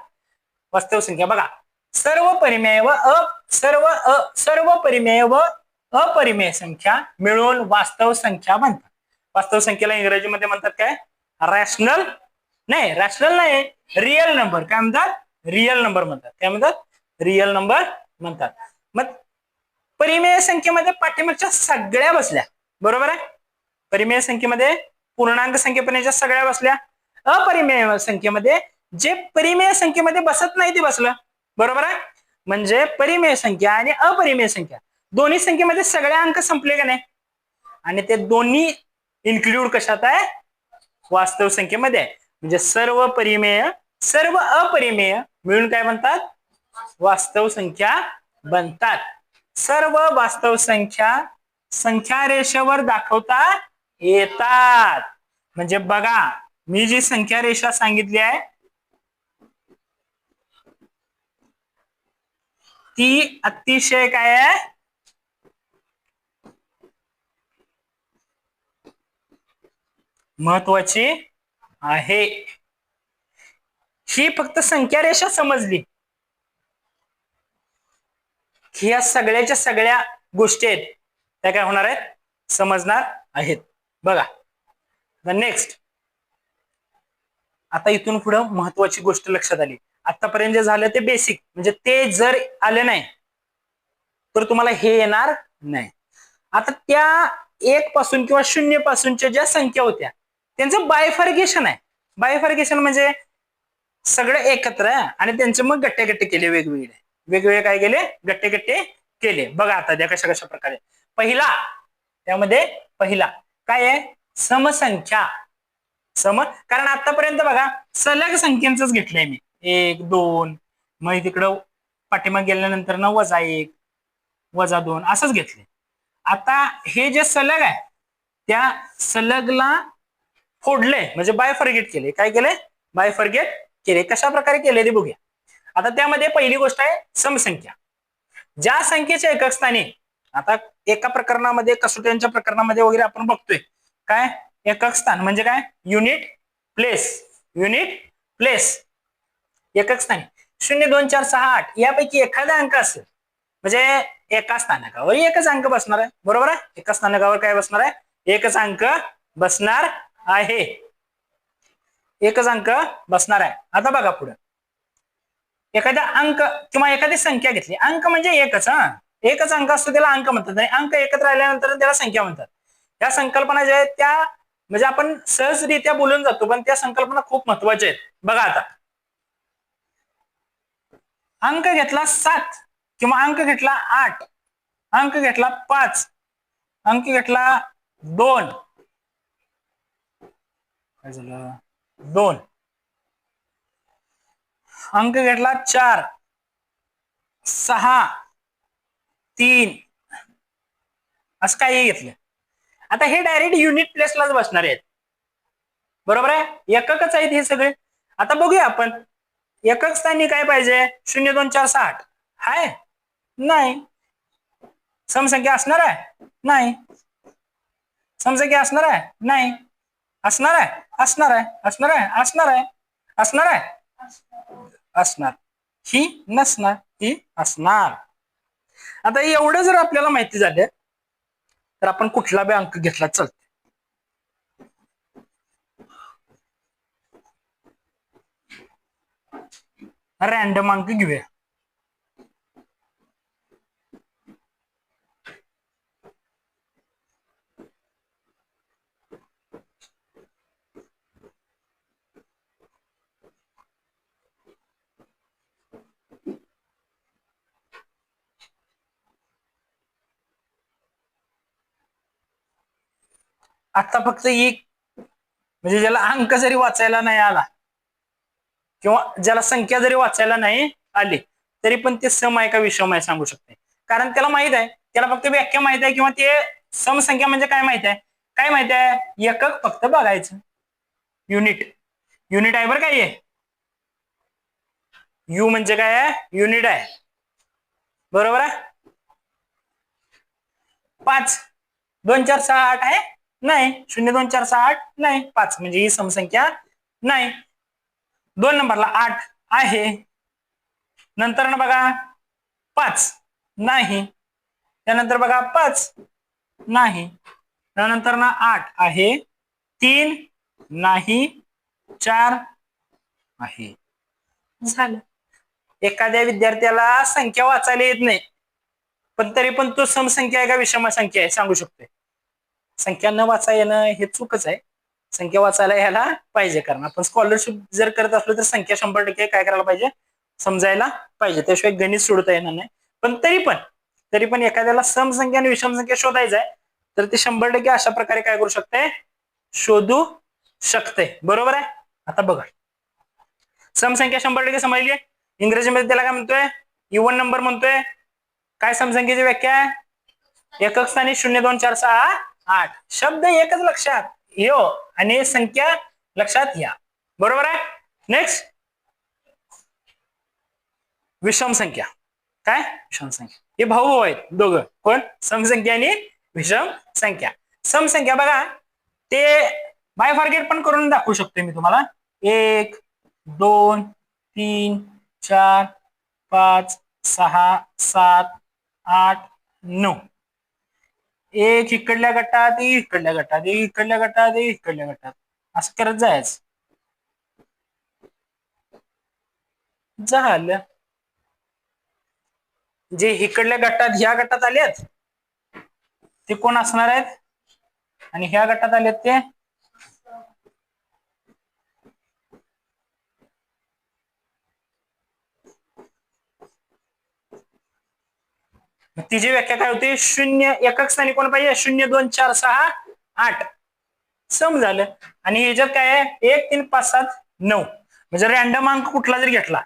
वास्तव संख्या बघा, सर्व परिमेय व अपरिमेय संख्या मिळून वास्तव संख्या बनतात. वास्तव संख्येला इंग्रजीमध्ये म्हणतात काय, रॅशनल नाही, रिअल नंबर. काय म्हणतात, रिअल नंबर म्हणतात. काय म्हणतात, रिअल नंबर म्हणतात. मग परिमेय संख्येमध्ये पाठीमागच्या सगळ्या बसल्या, बरोबर आहे. परिमेय संख्येमध्ये पूर्णांक संख्येपर्यंतच्या सगळ्या बसल्या. अपरिमेय संख्येमध्ये जे परिमेय संख्येमध्ये बसत नाही ते बसलं, बरोबर आहे. म्हणजे परिमेय संख्या आणि अपरिमेय संख्या दोन्ही संख्येमध्ये सगळे अंक संपले का नाही, आणि ते दोन्ही इन्क्लूड कशात आहे, वास्तव संख्येमध्ये आहे. म्हणजे सर्व अपरिमेय मिळून काय म्हणतात, वास्तव संख्या बनतात. सर्व वास्तव संख्या संख्या रेषेवर दाखवता येतात. म्हणजे बघा, मी जी संख्या रेषा सांगितली आहे ती अतिशय काय आहे, महत्वाची आहे. ही फक्त संख्या रेषा समजली, ह्या सगळ्याच्या सगळ्या गोष्टी आहेत त्या काय होणार आहेत, समजणार आहेत. बघा नेक्स्ट, आता इथून पुढे महत्वाची गोष्ट लक्षात आली. आतापर्यंत जे झालं ते बेसिक, म्हणजे ते जर आले नाही तर तुम्हाला हे येणार नाही. आता त्या 1 पासून किंवा 0 पासूनच्या ज्या संख्या होत्या त्यांचं बायफर्गेशन आहे. बायफर्गेशन म्हणजे सगळे एकत्र आहे आणि त्यांचे मग गट्टे गट्टे केले, वेगवेगळे काय केले, गट्टे गट्टे केले. बघा आता त्या कशा कशा प्रकारे. पहिला, त्यामध्ये पहिला काय आहे, समसंख्या. कारण आतापर्यंत बघा सलग संख्यांच घेतलंय मी, 1 2, मग तिकडं पाठीमाग गेल्यानंतर ना -1 -2 असंच घेतले. आता हे जे सलग आहे त्या सलगला फोडले, म्हणजे बायफर्गेट केले. काय केले, बायफर्गेट केले. कशा प्रकारे केले ते बघूया. आता त्यामध्ये पहिली गोष्ट आहे समसंख्या. ज्या संख्येच्या एकक स्थानी, आता एका प्रकरणामध्ये कसोट्यांच्या प्रकरणामध्ये वगैरे आपण बघतोय काय, एकक स्थान म्हणजे काय, युनिट प्लेस एकक स्थानी 0 2 4 6 8 यापैकी एखादा अंक असेल म्हणजे एका स्थानकावर एकच अंक बसणार आहे. बरोबर आहे, एका स्थानकावर काय बसणार आहे, एकच अंक बसणार आहे. एकच अंक बसणार आहे. आता बघा पुढे, एखादा अंक किंवा एखादी संख्या घेतली, अंक म्हणजे एकच, एकच अंक असतो त्याला अंक म्हणतात, आणि अंक एकत्र राहिल्यानंतर त्याला संख्या म्हणतात. या संकल्पना ज्या आहेत त्या म्हणजे आपण सहजरित्या बोलून जातो, पण त्या संकल्पना खूप महत्वाच्या आहेत. बघा आता, अंक घेतला 7 किंवा अंक घेतला 8, अंक घेतला 5, अंक घेतला 2, काय झालं 2, अंक घेतला 4 6 3 असं काही घेतलं. आता हे डायरेक्ट युनिट प्लेसलाच बसणार आहेत. बरोबर आहे, एककच आहेत हे सगळे. आता बघूया आपण एकक स्थानी काय पाहिजे, 0 2 4 6 8 हाय, नाही. समसंख्या असणार आहे, नाही. समसंख्या असणार आहे, नाही. असणार आहे, असणार आहे, असणार आहे, असणार आहे, असणार आहे, असणार. ही नसणार, ही असणार. आता एवढं जर आपल्याला माहिती झालं तर आपण कुठला बी अंक घेतला चालतो. रँडम अंक घेऊया. आता फक्त एक, म्हणजे ज्याला अंक जरी वाचायला नाही आला किंवा ज्याला संख्या जरी वाचायला नाही आली तरी पण ते सम आहे का विषम आहे सांगू शकते. कारण त्याला माहित आहे, त्याला फक्त व्याख्या माहित आहे किंवा ते समसंख्या म्हणजे काय माहित आहे. काय माहित आहे, एकक फक्त बघायचं, युनिट. युनिट आहे बरं काय, यू म्हणजे काय आहे, युनिट आहे. बरोबर आहे. 5 2 4 6 8 आहे, नाही. 0 2 4 6 8 नाही. 5 म्हणजे ही समसंख्या नाही. 2 नंबरला 8 आहे, नंतर ना बघा 5 नाही, त्यानंतर बघा 5 नाही, त्यानंतर ना 8 आहे, 3 नाही, 4 आहे. झालं. एखाद्या विद्यार्थ्याला संख्या वाचायला येत नाही पण तरी पण तो समसंख्या आहे का विषम संख्या आहे सांगू शकतोय. संख्या न वाचा येणं हे चूकच आहे, संख्या वाचायला यायला पाहिजे. कारण आपण स्कॉलरशिप जर करत असलो तर संख्या 100% काय करायला पाहिजे, समजायला पाहिजे, त्याशिवाय गणित सोडता येणार नाही. पण तरी पण एखाद्याला समसंख्या आणि विषम संख्या शोधायचं आहे तर ते 100% अशा प्रकारे काय करू शकते, शोधू शकते. बरोबर आहे. आता बघा, समसंख्या 100% समजली, इंग्रजीमध्ये त्याला काय म्हणतोय, इवन नंबर म्हणतोय. काय समसंख्येची व्याख्या आहे? एकक स्थानी 0 2 4 6 8. शब्द एकच लक्षात यो आणि संख्या लक्षात या. बरोबर आहे. नेक्स्ट विषम संख्या. काय विषम संख्या? हे भाऊ भाऊ आहेत दोघं. कोण? समसंख्या आणि विषम संख्या. समसंख्या बघा ते बायफार्केट पण करून दाखवू शकतो मी तुम्हाला. 1 2 3 4 5 6 7 8 9. एक इकडल्या गटात, इकडल्या गटात, इकडल्या गटात, इकडल्या गटात, असं करत जायचं. झालं. जे इकडल्या गटात ह्या गटात आलेत ते कोण असणार आहेत आणि ह्या गटात आलेत ते तिची व्याख्या काय होती? 0 एकक स्थानी कोण पाहिजे? 0 2 4 6 8. सम झालं. आणि ह्याच्यात काय आहे? 1 3 5 7 9. म्हणजे रॅन्डम अंक कुठला जरी घेतला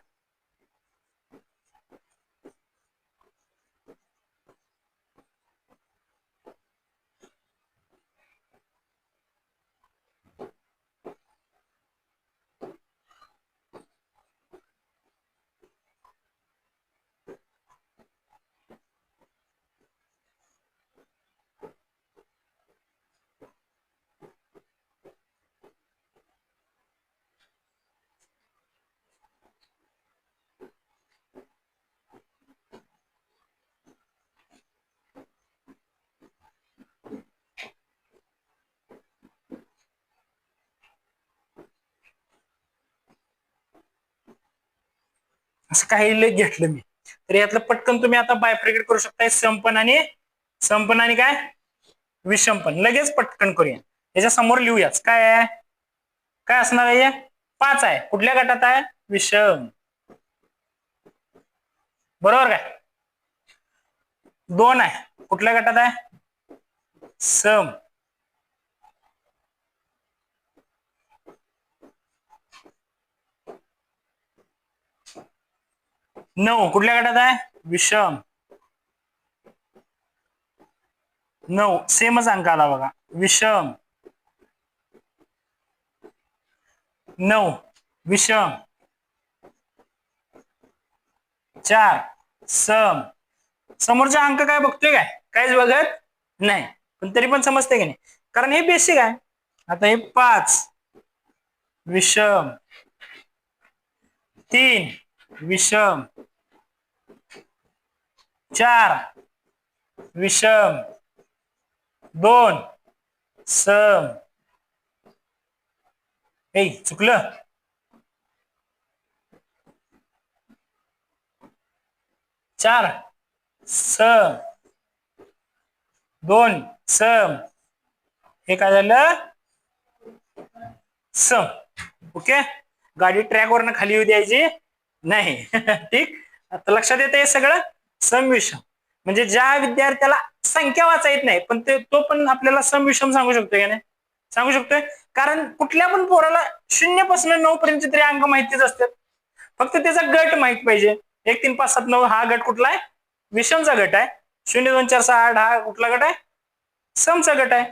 असं काही घेतलं मी तर यातलं पटकन तुम्ही आता बायफ्रिकेट करू शकताय. संपन आणि काय विषमपण. लगेच पटकन करूया. याच्या समोर लिहूयाच. काय आहे? काय असणार आहे? 5 आहे. कुठल्या गटात आहे? विषम. बरोबर काय? 2 आहे. कुठल्या गटात आहे? सम. 9 कुठल्या गटात आहे? विषम. 9 सेमच अंक आला बघा. विषम. 9 विषम. 4 सम. समोरचा अंक काय बघतोय? काय काहीच बघत नाही, पण तरी पण समजते की नाही, कारण हे बेसिक आहे. आता हे 5 विषम, 3 विषम, 4 विषम, 2 सम. हे चुकलं. 4 सम, 2 सम. हे काय झालं? सम. ओके. गाडी ट्रॅकवरनं खाली येऊ द्यायची नाही. ठीक. आता लक्षात येतं हे सगळं. सम विषम म्हणजे ज्या विद्यार्थ्याला संख्या वाचा येत नाही पण तो पण आपल्याला सम विषम सांगू शकतोय का नाही? सांगू शकतोय. कारण कुठल्या पण पोराला 0 पासून 9 पर्यंत तरी अंक माहितीच असतात. फक्त त्याचा गट माहित पाहिजे. 1 3 5 7 9 हा गट कुठला आहे? विषमचा गट आहे. 0 2 4 6 8 हा कुठला गट आहे? समचा गट आहे.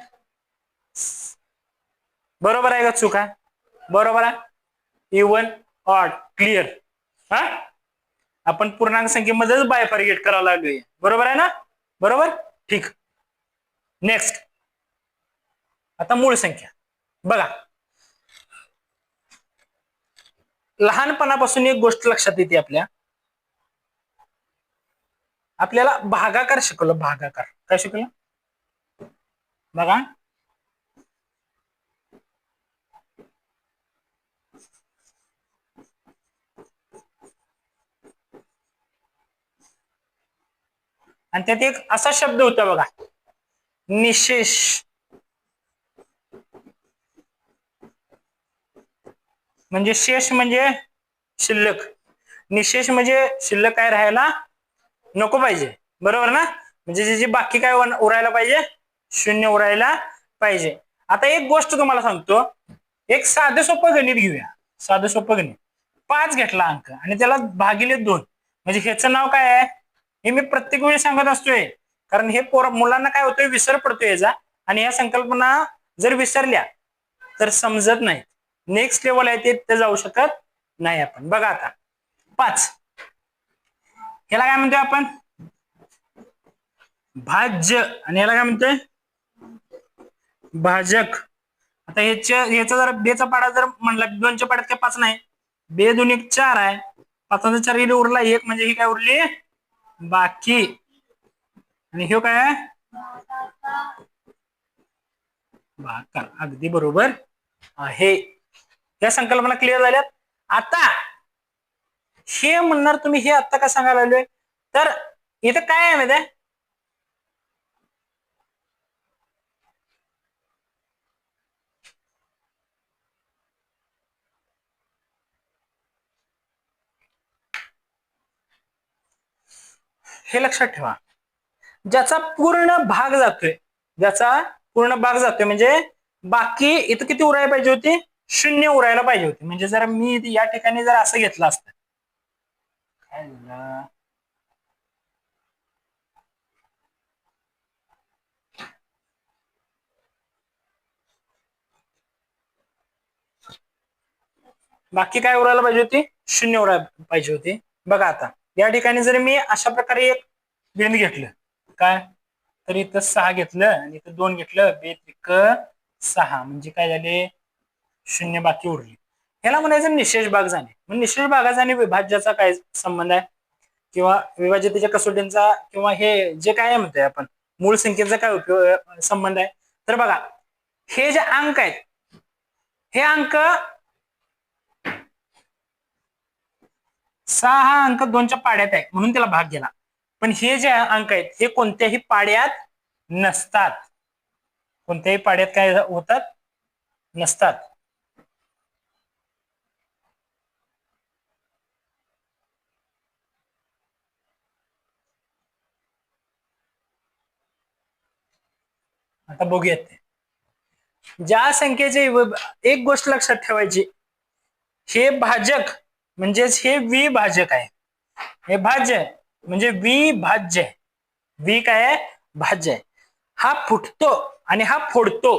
बरोबर आहे का चूक आहे? बरोबर आहे. Even odd clear. हा आपण पूर्णांक संख्येमध्येच बायफार्केट करायला लागलोय. बरोबर आहे ना? बरोबर. ठीक. नेक्स्ट आता मूळ संख्या. बघा लहानपणापासून एक गोष्ट लक्षात येते आपल्याला भागाकार शिकवलं. भागाकार काय शिकवलं? बघा आणि त्यात एक असा शब्द होता बघा, निशेष. म्हणजे शेष म्हणजे शिल्लक. निशेष म्हणजे शिल्लक काय राहायला नको पाहिजे. बरोबर ना? म्हणजे जे बाकी काय उरायला पाहिजे? 0 उरायला पाहिजे. आता एक गोष्ट तुम्हाला सांगतो. एक साधं सोपं गणित घेऊया. साधं सोपं गणित. 5 घेतला अंक आणि त्याला भागिले 2 म्हणजे ह्याचं नाव काय आहे हे मी प्रत्येक वेळी सांगत असतोय, कारण हे मुलांना काय होतोय, विसर पडतोय याचा, आणि या संकल्पना जर विसरल्या तर समजत नाही, नेक्स्ट लेवल आहे ते जाऊ शकत नाही आपण. बघा आता 5, ह्याला काय म्हणतोय आपण, भाज्य, आणि याला काय म्हणतोय, भाजक. आता ह्याचा जर बेचा पाडा जर म्हणला 2च्या पाड्यात काय 5 नाही, 2 2 1 4 आहे, 5चा 4 इथे उरला 1, म्हणजे ही काय उरली बाकी, आणि हे काय आहे भाकार. अगदी बरोबर आहे. या संकल्पना क्लिअर झाल्यात. आता हे म्हणणार तुम्ही हे आता का सांगायला लागलोय, तर इथं काय आहे माहिती आहे, हे लक्षात ठेवा, ज्याचा पूर्ण भाग जातोय, ज्याचा पूर्ण भाग जातोय म्हणजे बाकी इथं किती उरायला पाहिजे होती, 0 उरायला पाहिजे होती. म्हणजे जर मी या ठिकाणी जर असं घेतलं असतं, काय झालं, बाकी काय उरायला पाहिजे होती, 0 उरायला पाहिजे होती. बघा आता या ठिकाणी जर मी अशा प्रकारे एक बिंदू घेतलं, काय तर इथं 6 घेतलं आणि इथं 2 घेतलं, 2 त्रिक 6, म्हणजे काय झाले 0 बाकी उरली. ह्याला म्हणायचं निशेष भाग जाणे. मग निशेष भागाचा आणि विभाज्याचा काय संबंध आहे, किंवा विभाज्यतेच्या कसोटींचा, किंवा हे जे काय म्हणतोय आपण मूळ संख्येचा काय उपयोग संबंध आहे, तर बघा हे जे अंक आहेत, हे अंक 6 हा अंक 2च्या पाड्यात आहे म्हणून त्याला भाग गेला, पण हे जे अंक आहेत हे कोणत्याही पाड्यात नसतात, कोणत्याही पाड्यात काय होतात, नसतात. आता बघूयात ते. ज्या संख्येचे एक गोष्ट लक्षात ठेवायची, हे भाजक म्हणजेच हे विभाजक आहे, हे भाज्य म्हणजे विभाज्य आहे, वि काय आहे भाज्य आहे. हा फुटतो आणि हा फोडतो,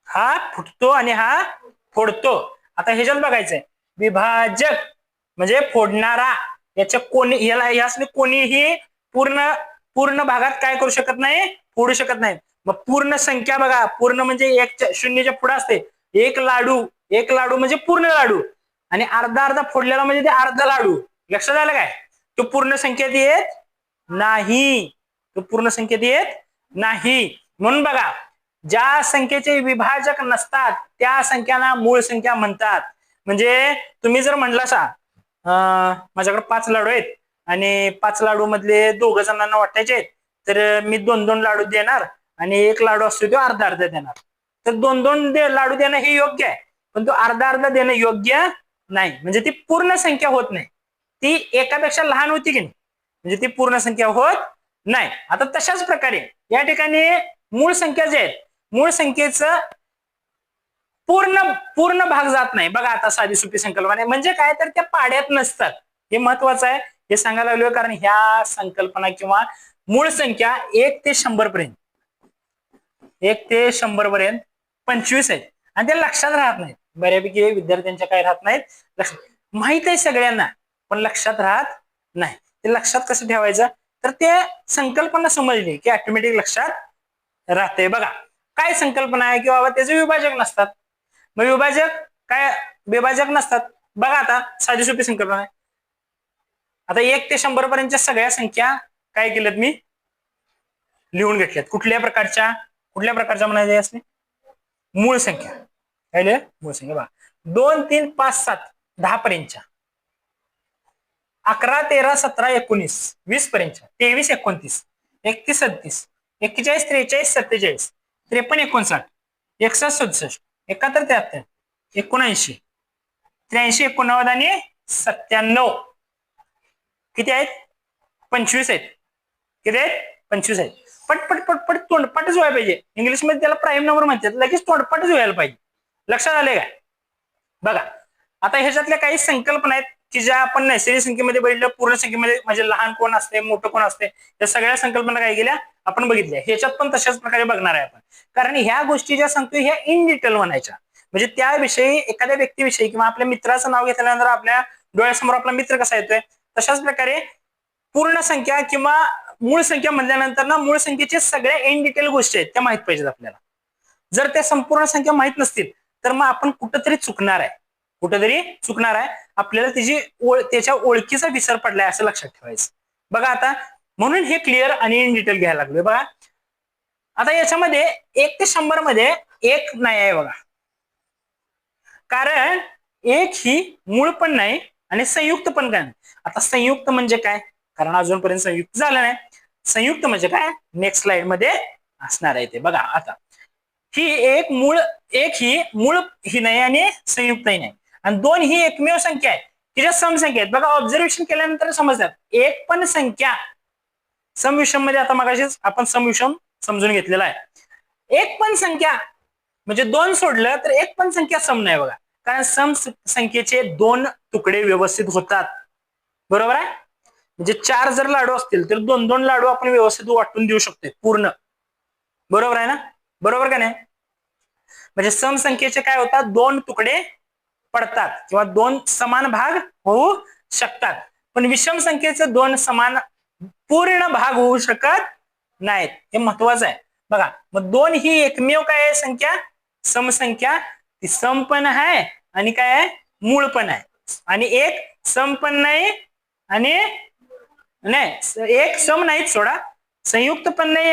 हा फुटतो आणि हा फोडतो. आता ह्याच्यात बघायचंय, विभाजक म्हणजे फोडणारा, याच्या कोणी याला यासने कोणीही पूर्ण पूर्ण भागात काय करू शकत नाही, फोडू शकत नाही. मग पूर्ण संख्या बघा, पूर्ण म्हणजे 0च्या पुढे असते, एक लाडू, एक लाडू म्हणजे पूर्ण लाडू, आणि अर्धा अर्धा फोडलेला म्हणजे ते अर्धा लाडू. लक्षात आलं काय, तो पूर्ण संख्येत येत नाही, तो पूर्ण संख्येत येत नाही. म्हणून बघा, ज्या संख्येचे विभाजक नसतात त्या संख्यांना मूळ संख्या म्हणतात. म्हणजे तुम्ही जर म्हणला सा माझ्याकडे 5 लाडू आहेत आणि 5 लाडू मधले 2 जणांना वाटायचे आहेत, तर मी 2 2 लाडू देणार आणि एक लाडू असतो तो अर्धा अर्धा देणार. तर 2 2 लाडू देणं हे योग्य आहे, पण तो अर्धा अर्धा देणं योग्य नाही. म्हणजे ती पूर्ण संख्या होत नाही, ती एकापेक्षा लहान होती की नाही, म्हणजे ती पूर्ण संख्या होत नाही. आता तशाच प्रकारे या ठिकाणी मूळ संख्या जे आहेत, मूळ संख्येचं पूर्ण पूर्ण भाग जात नाही. बघा आता साधी सोपी संकल्पना म्हणजे काय, तर त्या पाड्यात नसतात. हे महत्वाचं आहे, हे सांगायला लागलोय, कारण ह्या संकल्पना किंवा मूळ संख्या 1 ते 100 पर्यंत, 1 ते 100 पर्यंत 25 आहेत, आणि ते लक्षात राहत नाहीत. बऱ्यापैकी विद्यार्थ्यांच्या काय राहत नाहीत, माहित आहे सगळ्यांना पण लक्षात राहत नाही. ते लक्षात कसं ठेवायचं, तर ते संकल्पना समजली की ऑटोमॅटिक लक्षात राहते. बघा काय संकल्पना आहे की बाबा त्याचे विभाजक नसतात, मग विभाजक काय, विभाजक नसतात. बघा आता साधी सोपी संकल्पना आहे. आता 1 ते 100 पर्यंतच्या सगळ्या संख्या काय केल्यात मी लिहून घेतल्यात. कुठल्या प्रकारच्या म्हणायचे असणे, मूळ संख्या. काय मूळ संख्या बघा, 2 3 5 7 10 पर्यंतच्या, 11 13 17 19 20 पर्यंतच्या, 23 29 31 37 41 43 47 53 59 61 67 71 73 79 83 89 आणि 97 किती आहेत, 25 आहेत. किती आहेत, 25 आहेत. पटपट पटपट तोंडपाठच व्हायला पाहिजे. इंग्लिशमध्ये त्याला प्राईम नंबर म्हणतात, लगेच तोंडपाठच व्हायला पाहिजे. लक्षात आले काय, बघा आता ह्याच्यातल्या काही संकल्पना आहेत, की ज्या आपण नैसर्गिक संख्येमध्ये बघितलं, पूर्ण संख्येमध्ये म्हणजे लहान कोण असते, मोठं कोण असते, या सगळ्या संकल्पना काय केल्या आपण बघितल्या. ह्याच्यात पण तशाच प्रकारे बघणार आहे आपण, कारण ह्या गोष्टी ज्या सांगतोय ह्या इन डिटेल म्हणायच्या. म्हणजे त्याविषयी एखाद्या व्यक्तीविषयी किंवा आपल्या मित्राचं नाव घेतल्यानंतर आपल्या डोळ्यासमोर आपला मित्र कसा येतोय, तशाच प्रकारे पूर्ण संख्या किंवा मूळ संख्या म्हणल्यानंतर ना मूळ संख्येचे सगळ्या इन डिटेल गोष्टी आहेत त्या माहित पाहिजेत आपल्याला. जर त्या संपूर्ण संख्या माहित नसतील तर मग आपण कुठंतरी चुकणार आहे, कुठेतरी चुकणार आहे. आपल्याला त्याच्या ओळखीचा विसर पडलाय असं लक्षात ठेवायचं. बघा आता, म्हणून हे क्लिअर आणि इन डिटेल घ्यायला लागलोय. बघा आता याच्यामध्ये 1 ते 100 मध्ये 1 नाही आहे बघा, कारण 1 ही मूळ पण नाही आणि संयुक्त पण काय. आता संयुक्त म्हणजे काय, कारण अजूनपर्यंत संयुक्त झालं नाही. संयुक्त म्हणजे काय नेक्स्ट स्लाइड मध्ये असणार आहे ते. बघा आता, ही एक ही मूळ ही नाही आणि संयुक्तही नाही, आणि 2 ही एकमेव संख्या आहे की ज्या समसंख्या आहेत. बघा ऑब्झर्वेशन केल्यानंतर समजतात, एक पण संख्या सम विषम मध्ये, आता मगाशीच आपण सम विषम समजून घेतलेला आहे. एक पण संख्या म्हणजे 2 सोडलं तर एक पण संख्या सम नाही बघा, कारण सम संख्येचे 2 तुकडे व्यवस्थित होतात. बरोबर आहे, म्हणजे 4 जर लाडू असतील तर 2-2 लाडू आपण व्यवस्थित वाटून देऊ शकतो पूर्ण. बरोबर आहे ना, बरोबर का नाही. म्हणजे सम संख्येचे काय होतात, 2 तुकडे पडतात किंवा 2 समान भाग होऊ शकतात, पण विषम संख्येचे 2 समान पूर्ण भाग होऊ शकत नाहीत. हे महत्वाचं आहे. बघा मग 2 ही एकमेव काय आहे संख्या, समसंख्या. ती सम पण आहे आणि काय आहे मूळ पण आहे, आणि एक सम पण नाही आणि नाही एक सम नाहीच सोडा, संयुक्त पण नाही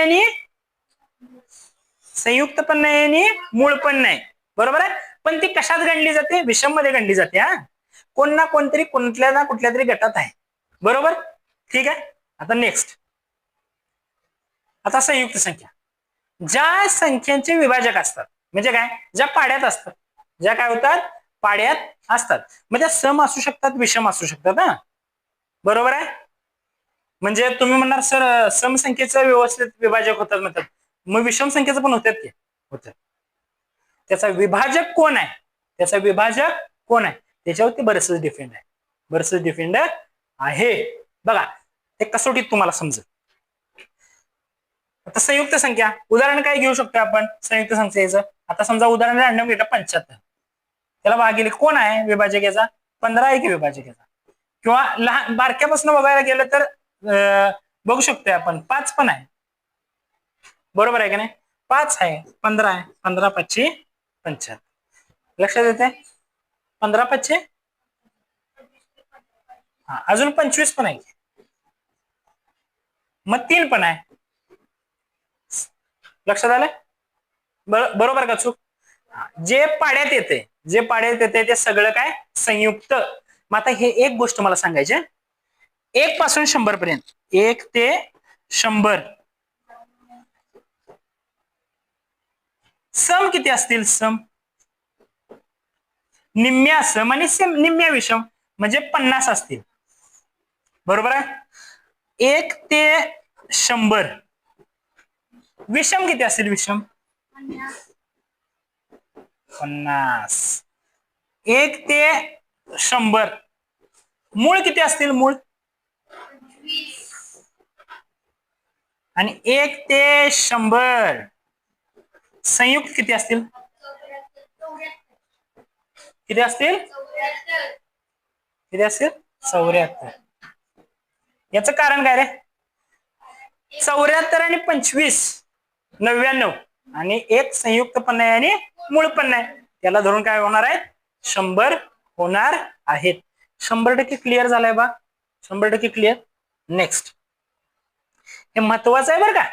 आणि मूळ पण नाही. बरोबर आहे, पण ती कशात गणली जाते, विषम मध्ये गणली जाते. हा, कोण ना कोणतरी कुठल्या ना कुठल्या तरी गटात आहे. बरोबर, ठीक आहे. आता नेक्स्ट, आता संयुक्त संख्या. ज्या संख्यांचे विभाजक असतात म्हणजे काय, ज्या पाड्यात असतात, ज्या काय होतात पाड्यात असतात, म्हणजे सम असू शकतात, विषम असू शकतात. हा, बरोबर आहे. म्हणजे तुम्ही म्हणणार सर सम संख्येचं व्यवस्थित विभाजक होतात म्हणतात, मग विषम संख्येचं पण होतात की होतात. त्याचा विभाजक कोण आहे, त्याचा विभाजक कोण आहे त्याच्यावरती बरेचसे डिपेंड आहे, बरेचसे डिपेंड आहे. बघा ते कसोटीत तुम्हाला समजेल. आता संयुक्त संख्या उदाहरण काय घेऊ शकतो आपण संयुक्त संख्येचं. आता समजा उदाहरण रँडम घेतलं 75, त्याला भागिले कोण आहे विभाजक याचा, 15 आहे की विभाजक याचा. किंवा लहान बारक्यापासून बघायला गेलं तर बघू शकतोय आपण 5 पण आहे. बरोबर आहे का नाही, 5 आहे, 15 आहे, 15 5 75. लक्षात येते, 15 5 हा, अजून 25 पण आहे, मग 3 पण आहे. लक्षात आलं, बरोबर का चूक. जे पाड्यात येते ते सगळं काय संयुक्त. मग आता हे एक गोष्ट मला सांगायची, 1 पासून 100 पर्यंत, 1 ते 100 सम किती असतील, सम निम्म्या सम आणि निम्म्या विषम म्हणजे 50 असतील. बरोबर आहे, 1 ते 100 विषम किती असतील, विषम 50. 1 ते 100 मूळ किती असतील, मूळ, आणि 1 ते 100 संयुक्त किती असतील, किती असतील, किती असतील 74. याचं कारण काय रे, 74 आणि 25 99, आणि एक संयुक्त पण नाही आणि मूळ पण नाही, त्याला धरून काय होणार आहे 100 होणार आहेत. 100% क्लिअर झालाय बा, 100% क्लिअर. नेक्स्ट, हे महत्वाचं आहे बरं का.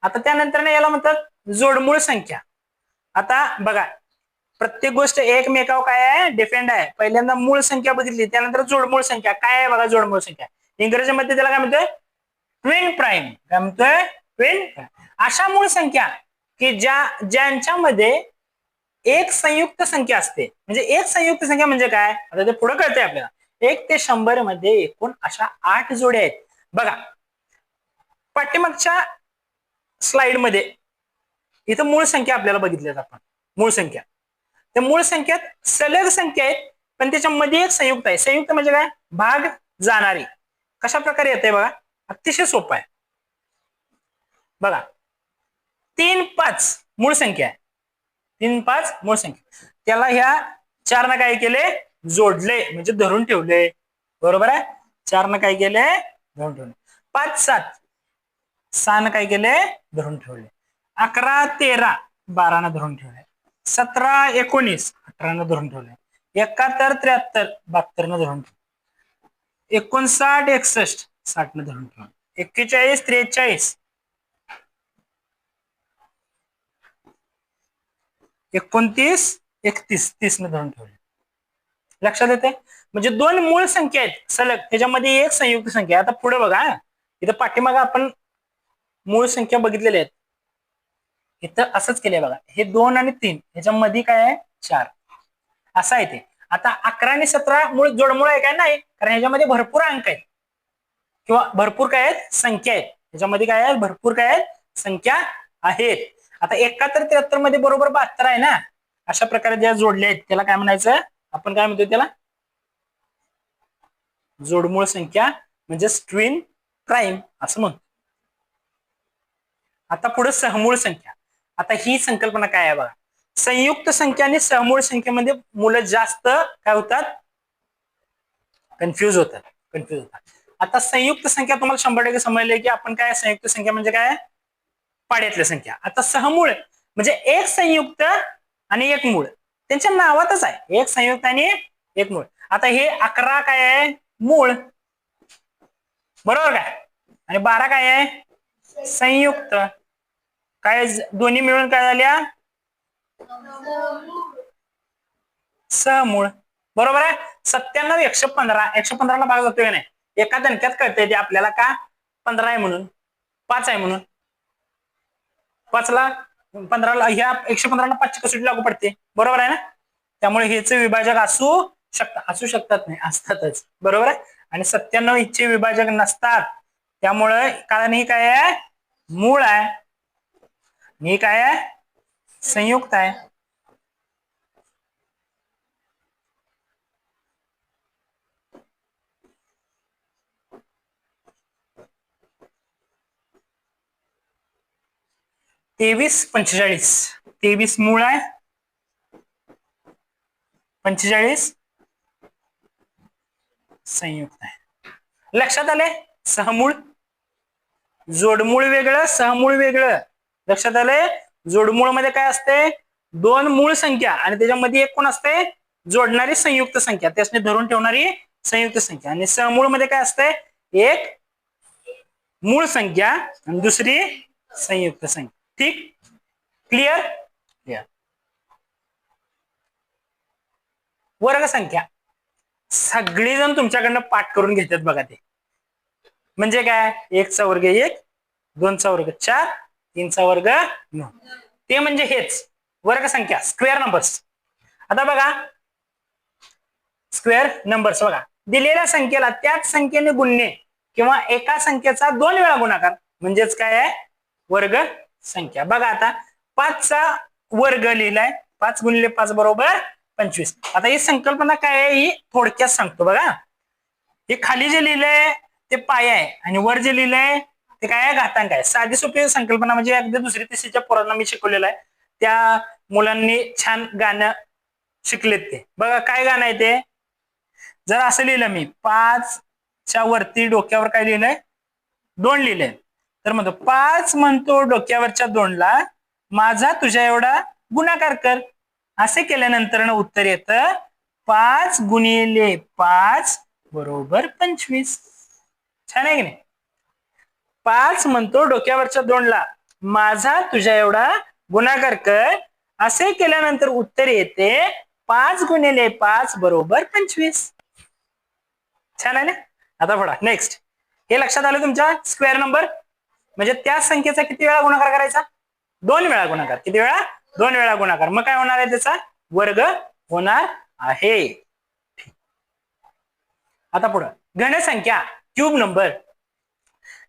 आता त्यानंतर याला म्हणतात जोडमूळ संख्या. आता बघा प्रत्येक गोष्ट एकमेकावर काय आहे डिपेंड आहे. पहिल्यांदा मूळ संख्या बघितली, त्यानंतर जोडमूळ संख्या काय आहे बघा. जोडमूळ संख्या इंग्रजीमध्ये त्याला काय म्हणतोय, ट्विन प्राईम. काय म्हणतोय, ट्विन प्राईम. अशा मूळ संख्या की ज्यांच्यामध्ये एक संयुक्त संख्या असते. म्हणजे एक संयुक्त संख्या म्हणजे काय, आता ते पुढे कळतंय आपल्याला. 1 ते 100 मध्ये एकूण अशा 8 जोड्या आहेत. बघा पाठीमागच्या स्लाइड मध्ये इथं मूळ संख्या आपल्याला बघितल्यात आपण, मूळ संख्या. त्या मूळ संख्यात सलग संख्या आहेत पण त्याच्यामध्ये एक संयुक्त आहे. संयुक्त म्हणजे काय? भाग जाणारी. कशा प्रकारे येते बघा, अतिशय सोपं आहे बघा. 3 5 मूळ संख्या आहे. 3 5 मूळ संख्या, त्याला ह्या 4 न काय केले? जोडले, म्हणजे धरून ठेवले. बरोबर आहे. 4 न काय केले? धरून ठेवले. 5 7 6 न काय केले? धरून ठेवले. 11 13 12 न धरून ठेवले. 17 19 18 न धरून ठेवले. 71 73 72 न धरून ठेवले. 59 61 60 न धरून ठेवले. 41 43 29 31 30 न धरून ठेवले. लक्षात येते? म्हणजे 2 मूळ संख्या आहेत सलग, त्याच्यामध्ये एक संयुक्त संख्या. आता पुढे बघा, इथं पाठीमागे आपण मूळ संख्या बघितलेल्या आहेत. इथं असंच केलंय बघा, हे 2 आणि 3 ह्याच्यामध्ये काय आहे? 4 असं आहे ते. आता 11 आणि 17 मूळ जोडमूळ आहे काय? नाही, कारण ह्याच्यामध्ये भरपूर अंक आहेत किंवा भरपूर काय आहेत? संख्या आहेत. ह्याच्यामध्ये काय आहे? भरपूर काय आहेत? संख्या आहेत. आता 71 73 मध्ये बरोबर 72 आहे ना. अशा प्रकारे ज्या जोडल्या आहेत त्याला काय म्हणायचं? आपण काय म्हणतो त्याला? जोडमूळ संख्या, म्हणजे ट्विन प्राईम असं म्हणतो. आता पुढे सहमूळ संख्या. आता ही संकल्पना काय आहे बघा. संयुक्त संख्या आणि सहमूळ संख्येमध्ये मुलं जास्त काय होतात? कन्फ्युज होतात. आता संयुक्त संख्या तुम्हाला 100% समजले की आपण काय, संयुक्त संख्या म्हणजे काय? पाड्यातल्या संख्या. आता सहमूळ म्हणजे एक संयुक्त आणि एक मूळ, त्यांच्या नावातच आहे, एक संयुक्त आणि एक मूळ. आता हे 11 काय आहे? मूळ, बरोबर काय? आणि 12 काय आहे? संयुक्त. काय दोन्ही मिळून काय झाल्या? सहमूळ. बरोबर आहे. 97 115 115 ला भाग जातोय नाही, एका दणक्यात कळतंय ते आपल्याला का 15 आहे म्हणून, 5 आहे म्हणून. 5 ला 15 ला, ह्या 115 ला 5 ची कसोटी लागू पडते. बरोबर आहे ना. त्यामुळे हेच विभाजक असू शकतात नाही, असतातच. बरोबर आहे. आणि 97 चे विभाजक नसतात. त्यामुळे कारण ही काय आहे? मूळ आहे. ही काय आहे? संयुक्त आहे. तेवीस 45 23 मूळ आहे, 45 संयुक्त आहे. लक्षात आले? सहमूळ जोडमूळ वेगळं, सहमूळ वेगळं. लक्षात आले? जोडमूळ मध्ये काय असते? 2 मूळ संख्या आणि त्याच्यामध्ये एक कोण असते? जोडणारी संयुक्त संख्या, त्यासने धरून ठेवणारी संयुक्त संख्या. आणि सहमूळ मध्ये काय असते? एक मूळ संख्या आणि दुसरी संयुक्त संख्या. ठीक, क्लिअर? क्लिअर. वर्ग संख्या सगळेजण तुमच्याकडनं पाठ करून घेतात बघा. ते म्हणजे काय? 1 चा वर्ग 1, 2 चा वर्ग 4, 3 चा वर्ग 9. ते म्हणजे हेच वर्ग संख्या, स्क्वेअर नंबर्स. आता बघा, स्क्वेअर नंबर्स बघा, दिलेल्या संख्येला त्याच संख्येने गुणणे किंवा एका संख्येचा 2 वेळा गुणाकार म्हणजेच काय आहे? वर्ग संख्या. बघा आता 5 चा वर्ग लिहिलाय, 5 गुणिले 5 बरोबर 25. आता ही संकल्पना काय आहे ही थोडक्यात सांगतो बघा. हे खाली जे लिहिलंय ते पाय आहे आणि वर जे लिहिलंय ते काय आहे? घातांक आहे. साधी सोपी संकल्पना, म्हणजे अगदी 2री 3रीच्या पोरांना मी शिकवलेलं आहे. त्या मुलांनी छान गाणं शिकलेत. ते बघा काय गाणं आहे ते. जर असं लिहिलं मी 5 च्या वरती डोक्यावर काय लिहिलंय? 2 लिहिलंय, तर म्हणतो 5 म्हणतो डोक्यावरच्या 2 ला माझा तुझ्या एवढा गुणाकार कर. असे केल्यानंतर उत्तर येतं 5 गुणिले 5 बरोबर 25. छान आहे की नाही? 5 म्हणतो डोक्यावरच्या 2 ला माझा तुझ्या एवढा गुणाकार कर, असे केल्यानंतर उत्तर येते 5 गुणिले 5 बरोबर 25. छान आहे ना? आता पडा नेक्स्ट. हे लक्षात आलं तुमच्या? स्क्वेअर नंबर म्हणजे त्या संख्येचा किती वेळा गुणाकार करायचा? 2 वेळा गुणाकार. किती वेळा? 2 वेळा गुणाकार. मग काय होणार आहे? त्याचा वर्ग होणार आहे. आता पुढे घनसंख्या, क्यूब नंबर.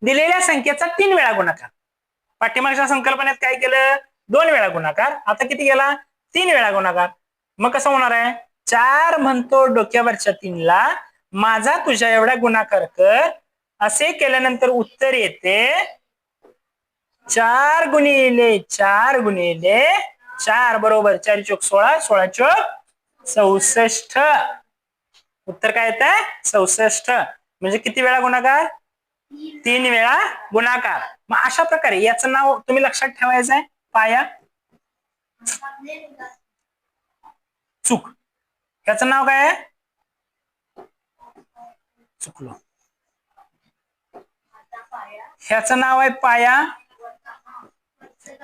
दिलेल्या संख्येचा 3 वेळा गुणाकार. पाठीमागच्या संकल्पनेत काय केलं? 2 वेळा गुणाकार. आता किती गेला? 3 वेळा गुणाकार. मग कसं होणार आहे? 4 म्हणतो डोक्यावरच्या 3ला, माझा तुझ्या एवढा गुणाकार कर. असे केल्यानंतर उत्तर येते 4 गुणिले 4 गुणिले 4 बरोबर 4 चोक 16, 16 चोक 64. उत्तर काय येत आहे 64. म्हणजे किती वेळा गुणाकार 3 वेळा गुणाकार. मग अशा प्रकारे याचं नाव तुम्ही लक्षात ठेवायचं आहे पाया. चूक याचं नाव काय आहे चुकलो. ह्याचं नाव आहे पाया,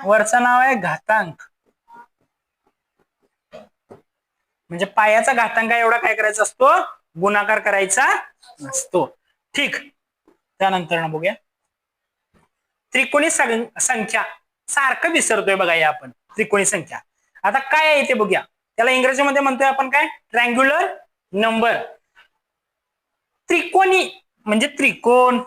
वरचं नाव आहे घातांक. म्हणजे पायाचा घातांक एवढा काय करायचा असतो गुणाकार करायचा असतो. ठीक. त्यानंतर ना बघूया त्रिकोणी संख्या. सारखं विसरतोय बघा या आपण त्रिकोणी संख्या. आता काय आहे ते बघूया. त्याला इंग्रजीमध्ये म्हणतोय आपण काय ट्रँग्युलर नंबर. त्रिकोणी म्हणजे त्रिकोण.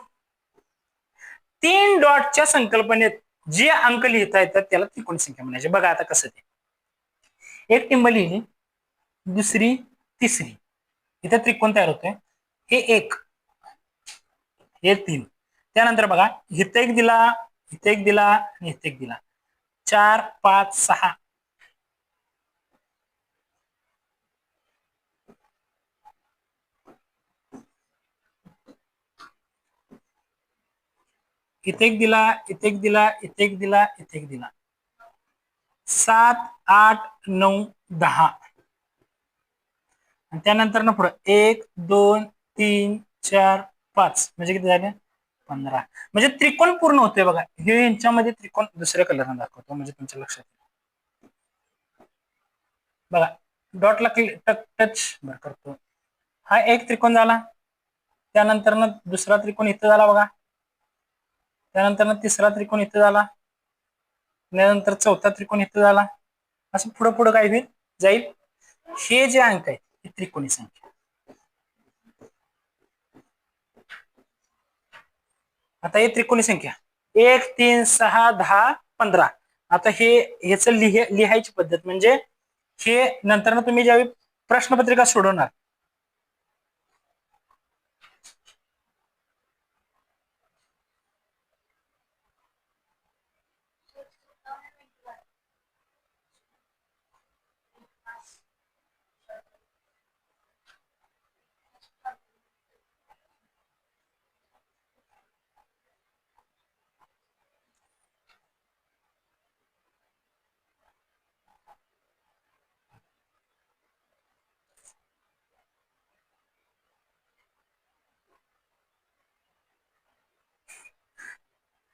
3 डॉटच्या संकल्पनेत जे अंक लिहिता येतात त्याला त्रिकोणी संख्या म्हणायचे. बघा आता कसं ते एक टिंब लिहिली, दुसरी तिसरी, इथे त्रिकोण तयार होतोय. हे 1 हे 3. त्यानंतर बघा इथे एक दिला, इथे एक दिला आणि इथे एक दिला. 4 5 6. इथे एक दिला, इथे एक दिला, इथे एक दिला, इथे एक दिला. 7 8 9 10. त्यानंतर ना पुढे 1 2 3 4 5 म्हणजे किती झाले 15. म्हणजे त्रिकोण पूर्ण होतोय बघा. हे यांच्यामध्ये त्रिकोण दुसऱ्या कलरने दाखवतो म्हणजे तुमच्या लक्षात बघा. डॉटला टच करतो. हा एक त्रिकोण झाला. त्यानंतर ना दुसरा त्रिकोण इथं झाला बघा. त्यानंतर ना तिसरा त्रिकोण इथं झाला. त्यानंतर चौथा त्रिकोण इथं झाला. असं पुढे पुढे काय होईल जाईल. हे जे अंक आहेत ही त्रिकोणी संख्या. आता हे त्रिकोणी संख्या 1 3 6 10 15. आता हे ह्याच लिहायची पद्धत म्हणजे हे नंतर ना तुम्ही ज्यावेळी प्रश्नपत्रिका सोडवणार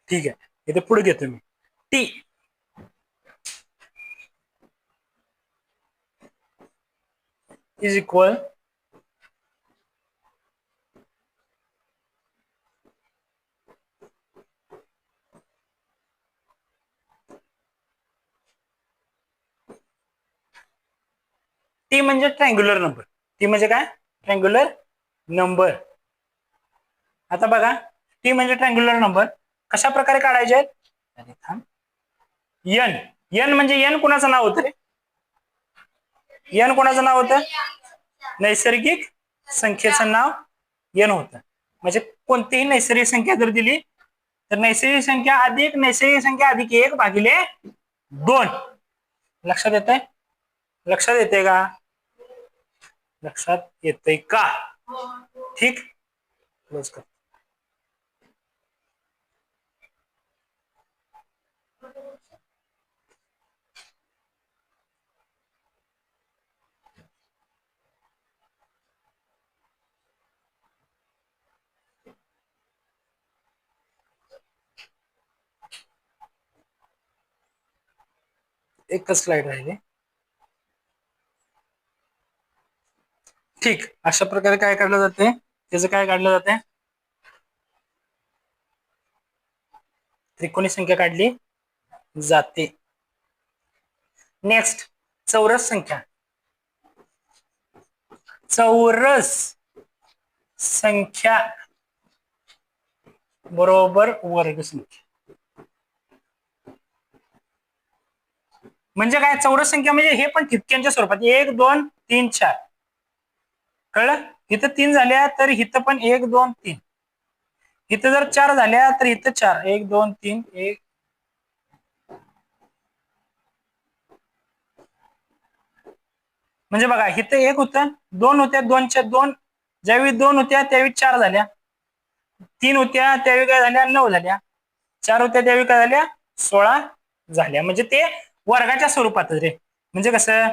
ठीक आहे. इथे पुढे घेतो मी टी इज इक्वल टी म्हणजे ट्रँग्युलर नंबर. टी म्हणजे काय ट्रँग्युलर नंबर. आता बघा टी म्हणजे ट्रँग्युलर नंबर कशा प्रकारे काढायचे एन. एन म्हणजे एन कोणाचं नाव होतं रे. एन कोणाचं नाव होतं नैसर्गिक संख्येचं नाव एन होतं. म्हणजे कोणतीही नैसर्गिक संख्या जर दिली तर नैसर्गिक संख्या अधिक नैसर्गिक संख्या अधिक 1 भागिले 2. लक्षात येतंय. लक्षात येते का लक्षात येतंय का. ठीक. क्लोज कर. एकच स्लाइड राहिली. ठीक. अशा प्रकारे काय काढलं जाते त्याचं काय काढलं जाते त्रिकोणी संख्या काढली जाते. नेक्स्ट चौरस संख्या. चौरस संख्या बरोबर वर्ग संख्या. म्हणजे काय चौरस संख्या म्हणजे हे पण ठिपक्यांच्या स्वरूपात 1 2 3 4 कळलं? इथं 3 झाल्या तर इथं पण 1 2 3. इथं जर 4 झाल्या तर इथं 4 1 2 3 1. म्हणजे बघा इथं 1 होतं, 2 होत्या, 2च्या 2. ज्यावेळी 2 होत्या त्यावेळी 4 झाल्या, 3 होत्या त्यावेळी काय झाल्या 9 झाल्या, 4 होत्या त्यावेळी काय झाल्या 16 झाल्या. म्हणजे ते वर्गाच्या स्वरूपात रे. म्हणजे कसं,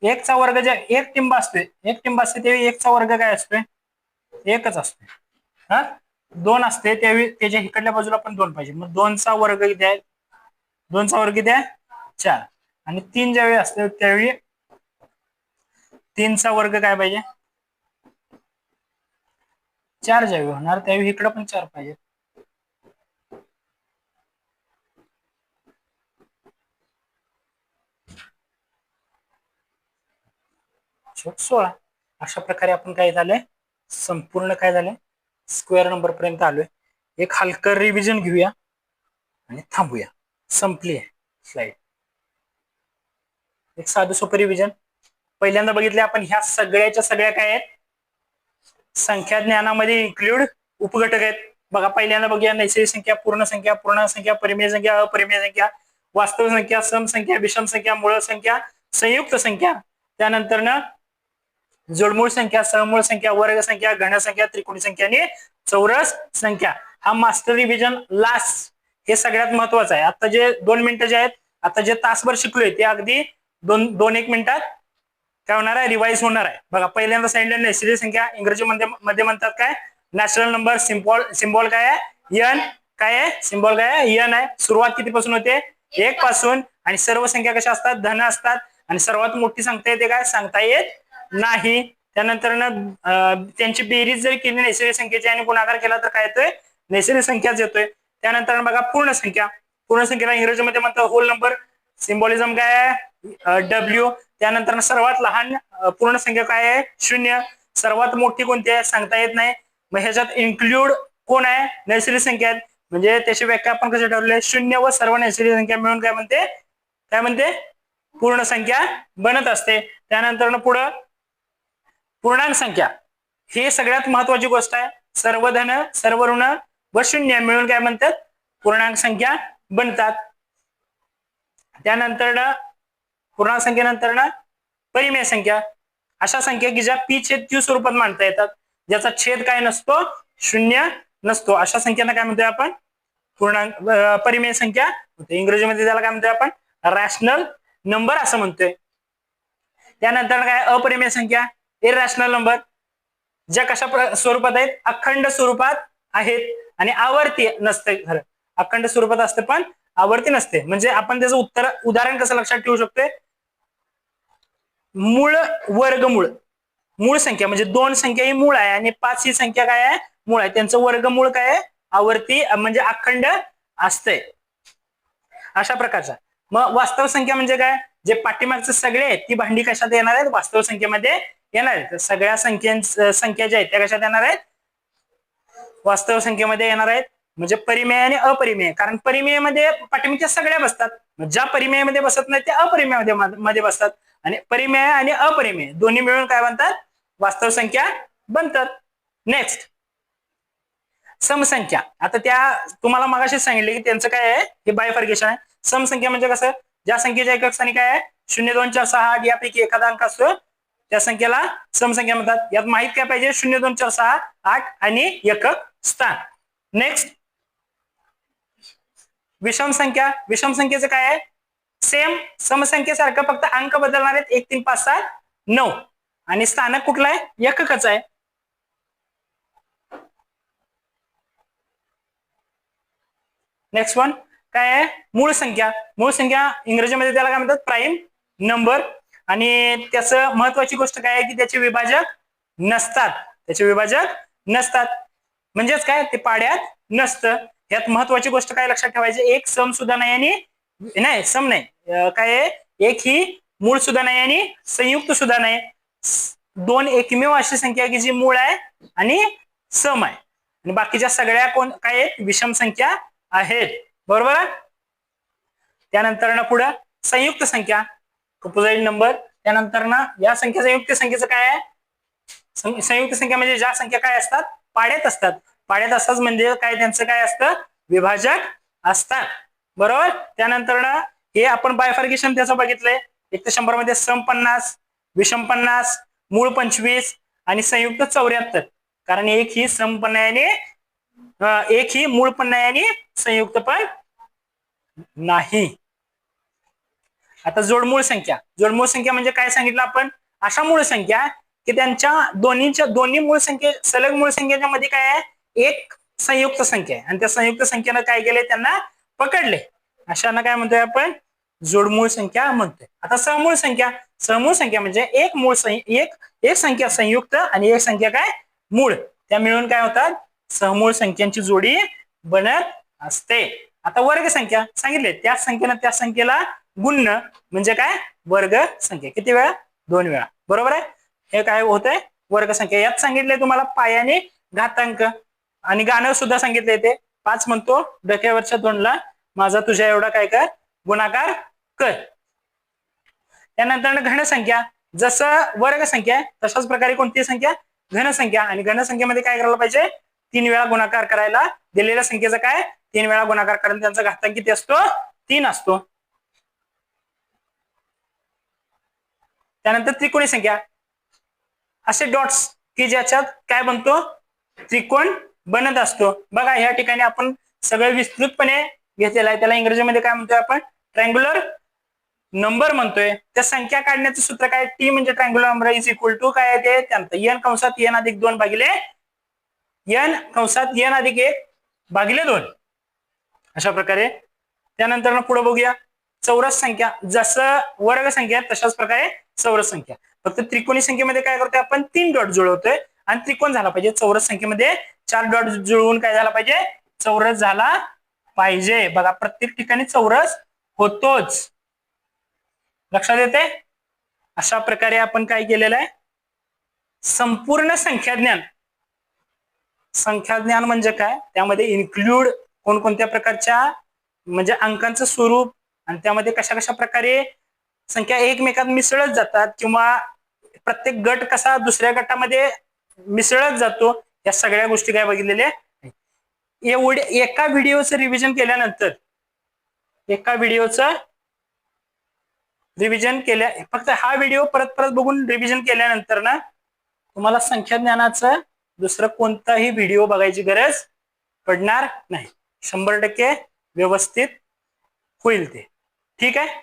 एकचा वर्ग जे एक टिंब असतोय, एक टिंब असते त्यावेळी एकचा वर्ग काय असतोय, एकच असतोय. हा, 2 असते त्यावेळी त्याच्या इकडल्या बाजूला पण 2 पाहिजे. मग 2चा वर्ग किती आहे, 2चा वर्ग किती आहे 4. आणि 3 ज्यावेळी असते त्यावेळी 3चा वर्ग काय पाहिजे 4. ज्यावेळी होणार त्यावेळी इकडे पण 4 पाहिजे. शेवट 16. अशा प्रकारे आपण काय झालंय, संपूर्ण काय झालंय स्क्वेअर नंबर पर्यंत आलोय. एक हलकं रिव्हिजन घेऊया आणि थांबूया. संपली आहे स्लाइड. एक साधं सोपं रिव्हिजन. पहिल्यांदा बघितले आपण, ह्या सगळ्याच्या सगळ्या काय आहेत, संख्या ज्ञानामध्ये इन्क्लूड उपघटक आहेत. बघा पहिल्यांदा बघूया, नैसर्गिक संख्या, पूर्ण संख्या, पूर्णांक संख्या, परिमेय संख्या, अपरिमेय संख्या, वास्तव संख्या, सम संख्या, विषम संख्या, मूळ संख्या, संयुक्त संख्या. त्यानंतर ना जोडमूळ संख्या, सहमूळ संख्या, वर्ग संख्या, घन संख्या, त्रिकोणी संख्या आणि चौरस संख्या. हा मास्टर रिव्हिजन लास्ट हे सगळ्यात महत्वाचं आहे. आता जे 2 मिनिटं जे आहेत, आता जे तासभर शिकलोय ते अगदी 2-1 मिनिटात काय होणार आहे, रिवाइज होणार आहे. बघा पहिल्यांदा सांगितलं नैसर्गिक संख्या इंग्रजी मध्ये म्हणतात काय, नॅचरल नंबर. सिम्बॉल काय आहे, एन. काय आहे सिम्बॉल, काय आहे एन आहे. सुरुवात कितीपासून होते, 1 पासून. आणि सर्व संख्या कशा असतात, धन असतात. आणि सर्वात मोठी सांगता येते काय, सांगता येत नाही. त्यानंतर त्यांची बेरीज जर केली नैसर्गिक संख्येची आणि गुणाकार केला तर काय येतोय, नैसर्गिक संख्याच येतोय. त्यानंतर बघा पूर्ण संख्या. पूर्ण संख्येला इंग्रजीमध्ये म्हणतात होल नंबर. सिम्बॉलिझम काय आहे, डब्ल्यू. त्यानंतर सर्वात लहान पूर्ण संख्या काय आहे, 0. सर्वात मोठी कोणती आहे, सांगता येत नाही. मग ह्याच्यात इन्क्लूड कोण आहे, नैसर्गिक संख्या आहेत. म्हणजे त्याची व्याख्या आपण कशी ठरवली, 0 व सर्व नैसर्गिक संख्या मिळून काय म्हणते, काय म्हणते, पूर्ण संख्या बनत असते. त्यानंतर पुढं पूर्णांक संख्या. ही सगळ्यात महत्वाची गोष्ट आहे. सर्व धन, सर्व ऋण व शून्य मिळून काय म्हणतात, पूर्णांक संख्या बनतात. त्यानंतर पूर्णांक संख्येनंतर परिमेय संख्या. अशा संख्या की ज्या पी छेद क्यू स्वरूपात मांडता येतात, ज्याचा छेद काय नसतो, 0 नसतो, अशा संख्यांना काय म्हणतोय आपण, पूर्णांक परिमेय संख्या. इंग्रजीमध्ये त्याला काय म्हणतोय आपण, रॅशनल नंबर असं म्हणतोय. त्यानंतर काय, अपरिमेय संख्या, इरॅशनल नंबर. ज्या कशा स्वरूपात आहेत, अखंड स्वरूपात आहेत आणि आवर्ती नसते. खरं अखंड स्वरूपात असते पण आवर्ती नसते. म्हणजे आपण त्याचं उदाहरण कसं लक्षात ठेवू शकतो, मूळ वर्गमूळ. मूळ संख्या म्हणजे 2 संख्या ही मूळ आहे आणि 5 ही संख्या काय आहे, मूळ आहे. त्यांचं वर्गमूळ काय आहे, आवर्ती म्हणजे अखंड असते. अशा प्रकारचा. मग वास्तव संख्या म्हणजे काय, जे पाठीमागचे सगळे आहेत ती भांडी कशात येणार आहेत, वास्तव संख्येमध्ये येणार आहेत. सगळ्या संख्या ज्या आहेत त्या कशात येणार आहेत, वास्तव संख्येमध्ये येणार आहेत. म्हणजे परिमेय आणि अपरिमेय. कारण परिमेयमध्ये पाठीमागच्या सगळ्या बसतात, ज्या परिमेयमध्ये बसत नाही त्या अपरिमेय मध्ये बसतात. आणि परिमेय आणि अपरिमेय दोन्ही मिळून काय बनतात, वास्तव संख्या बनतात. नेक्स्ट समसंख्या. आता त्या तुम्हाला मगाशी सांगितले की त्यांचं काय आहे, हे बायफर्गेशन आहे. समसंख्या म्हणजे कसं, ज्या संख्येच्या एकक स्थानी काय आहे, 0 2 4 6 8 यापैकी एखादा अंक असतो त्या संख्येला समसंख्या म्हणतात. यात माहित काय पाहिजे, 0 2 4 6 8 आणि एकक स्थान. नेक्स्ट विषम संख्या. विषम संख्येचं काय आहे, सेम समसंख्येसारखं फक्त अंक बदलणार आहेत, 1 3 5 7 9 आणि स्थानक कुठलं आहे, एककच आहे. नेक्स्ट वन काय आहे, मूळ संख्या. मूळ संख्या इंग्रजीमध्ये त्याला काय म्हणतात, प्राईम नंबर. आणि त्याचं महत्वाची गोष्ट काय आहे की त्याचे विभाजक नसतात. त्याचे विभाजक नसतात म्हणजेच काय, ते पाड्यात नसतं. यात महत्वाची गोष्ट काय लक्षात ठेवायची, एक सम सुद्धा नाही आणि नाही सम नाही, काय आहे, एक ही मूळ सुद्धा नाही आणि संयुक्त सुद्धा नाही. 2 एकमेव अशी संख्या की जी मूळ आहे आणि सम आहे. आणि बाकीच्या सगळ्या कोण काय आहेत, विषम संख्या आहेत. बरोबर. त्यानंतर ना पुढे संयुक्त संख्या, कंपोझाइट नंबर. त्यानंतर ना या संख्येचं युक्त संख्येचं काय आहे, संयुक्त संख्या म्हणजे ज्या संख्या काय असतात, पाड्यात असतात. पाड्यात असतात म्हणजे काय, त्यांचं काय असतं, विभाजक असतात. बरोबर. त्यानंतर ना हे आपण बायफर्गेशन त्याचं बघितलंय. 1 ते 100 मध्ये सम 50, विषम 50, मूळ 25 आणि संयुक्त 74. कारण एक ही सम पण आहे आणि एक ही मूळ पण नाही आणि संयुक्त पण नाही. आता जोडमूळ संख्या. जोडमूळ संख्या म्हणजे काय सांगितलं आपण, अशा मूळ संख्या की त्यांच्या दोन्ही मूळ संख्ये, सलग मूळ संख्येच्या मध्ये काय आहे, एक संयुक्त संख्या आहे आणि त्या संयुक्त संख्येनं काय केले, त्यांना पकडले. अशांना काय म्हणतोय आपण, जोडमूळ संख्या म्हणतोय. आता सहमूळ संख्या. सहमूळ संख्या म्हणजे एक संख्या संयुक्त आणि एक संख्या काय, मूळ, त्या मिळून काय होतात, सहमूळ संख्यांची जोडी बनत असते. आता वर्ग संख्या सांगितले, त्या संख्येला त्या संख्येला गुणन म्हणजे काय, वर्ग संख्या. किती वेळा, 2 वेळा. बरोबर आहे. हे काय होतंय, वर्ग संख्या. यात सांगितले तुम्हाला पायाने घातांक आणि गाणं सुद्धा सांगितले. ते 5 म्हणतो डोक्यावरच्या 2ला माझा तुझ्या एवढा काय कर, गुणाकार कर. त्यानंतर घनसंख्या. जसं वर्ग संख्या तशाच प्रकारे कोणती संख्या, घनसंख्या. आणि घनसंख्येमध्ये काय करायला पाहिजे, 3 वेळा गुणाकार करायला. दिलेल्या संख्येचा काय, 3 वेळा गुणाकार करायला. त्यांचा घातांक किती असतो, 3 असतो. त्यानंतर त्रिकोणी संख्या. असे डॉट्स की ज्याच्यात काय बनतो, त्रिकोण बनत असतो. बघा या ठिकाणी आपण सगळं विस्तृतपणे घेतलेलं आहे. त्याला इंग्रजीमध्ये काय म्हणतोय आपण, ट्रायंग्युलर नंबर म्हणतोय. त्या संख्या काढण्याचं सूत्र काय, टी म्हणजे triangular number is equal to काय आहे ते, त्यानंतर n कंसात n अधिक 2 भागिले n कंसात n अधिक 1 भागिले 2. अशा प्रकारे. त्यानंतर पुढे बघूया चौरस संख्या. जसं वर्ग संख्या तशाच प्रकारे चौरस संख्या. फक्त त्रिकोणी संख्येमध्ये काय करतोय आपण, 3 डॉट जुळवतोय आणि त्रिकोण झाला पाहिजे. चौरस संख्येमध्ये 4 डॉट जुळवून काय झाला पाहिजे, चौरस झाला पाहिजे. बघा प्रत्येक ठिकाणी चौरस होतोच. लक्षात येते. अशा प्रकारे आपण काय केलेलं आहे, संपूर्ण संख्याज्ञान. संख्याज्ञान म्हणजे काय, त्यामध्ये इन्क्लूड कोणकोणत्या प्रकारच्या म्हणजे अंकांचं स्वरूप आणि त्यामध्ये कशा कशा प्रकारे संख्या एकमेकात मिसळत जातात किंवा प्रत्येक गट कसा दुसऱ्या गटामध्ये मिसळत जातो, या सगळ्या गोष्टी काय बघितलेल्या. एवढे एका व्हिडिओचं रिव्हिजन केल्यानंतर, फक्त हा व्हिडिओ परत परत बघून रिव्हिजन केल्यानंतर ना तुम्हाला संख्या ज्ञानाचं दुसरं कोणताही व्हिडिओ बघायची गरज पडणार नाही. 100% व्यवस्थित होईल ते. ठीक आहे.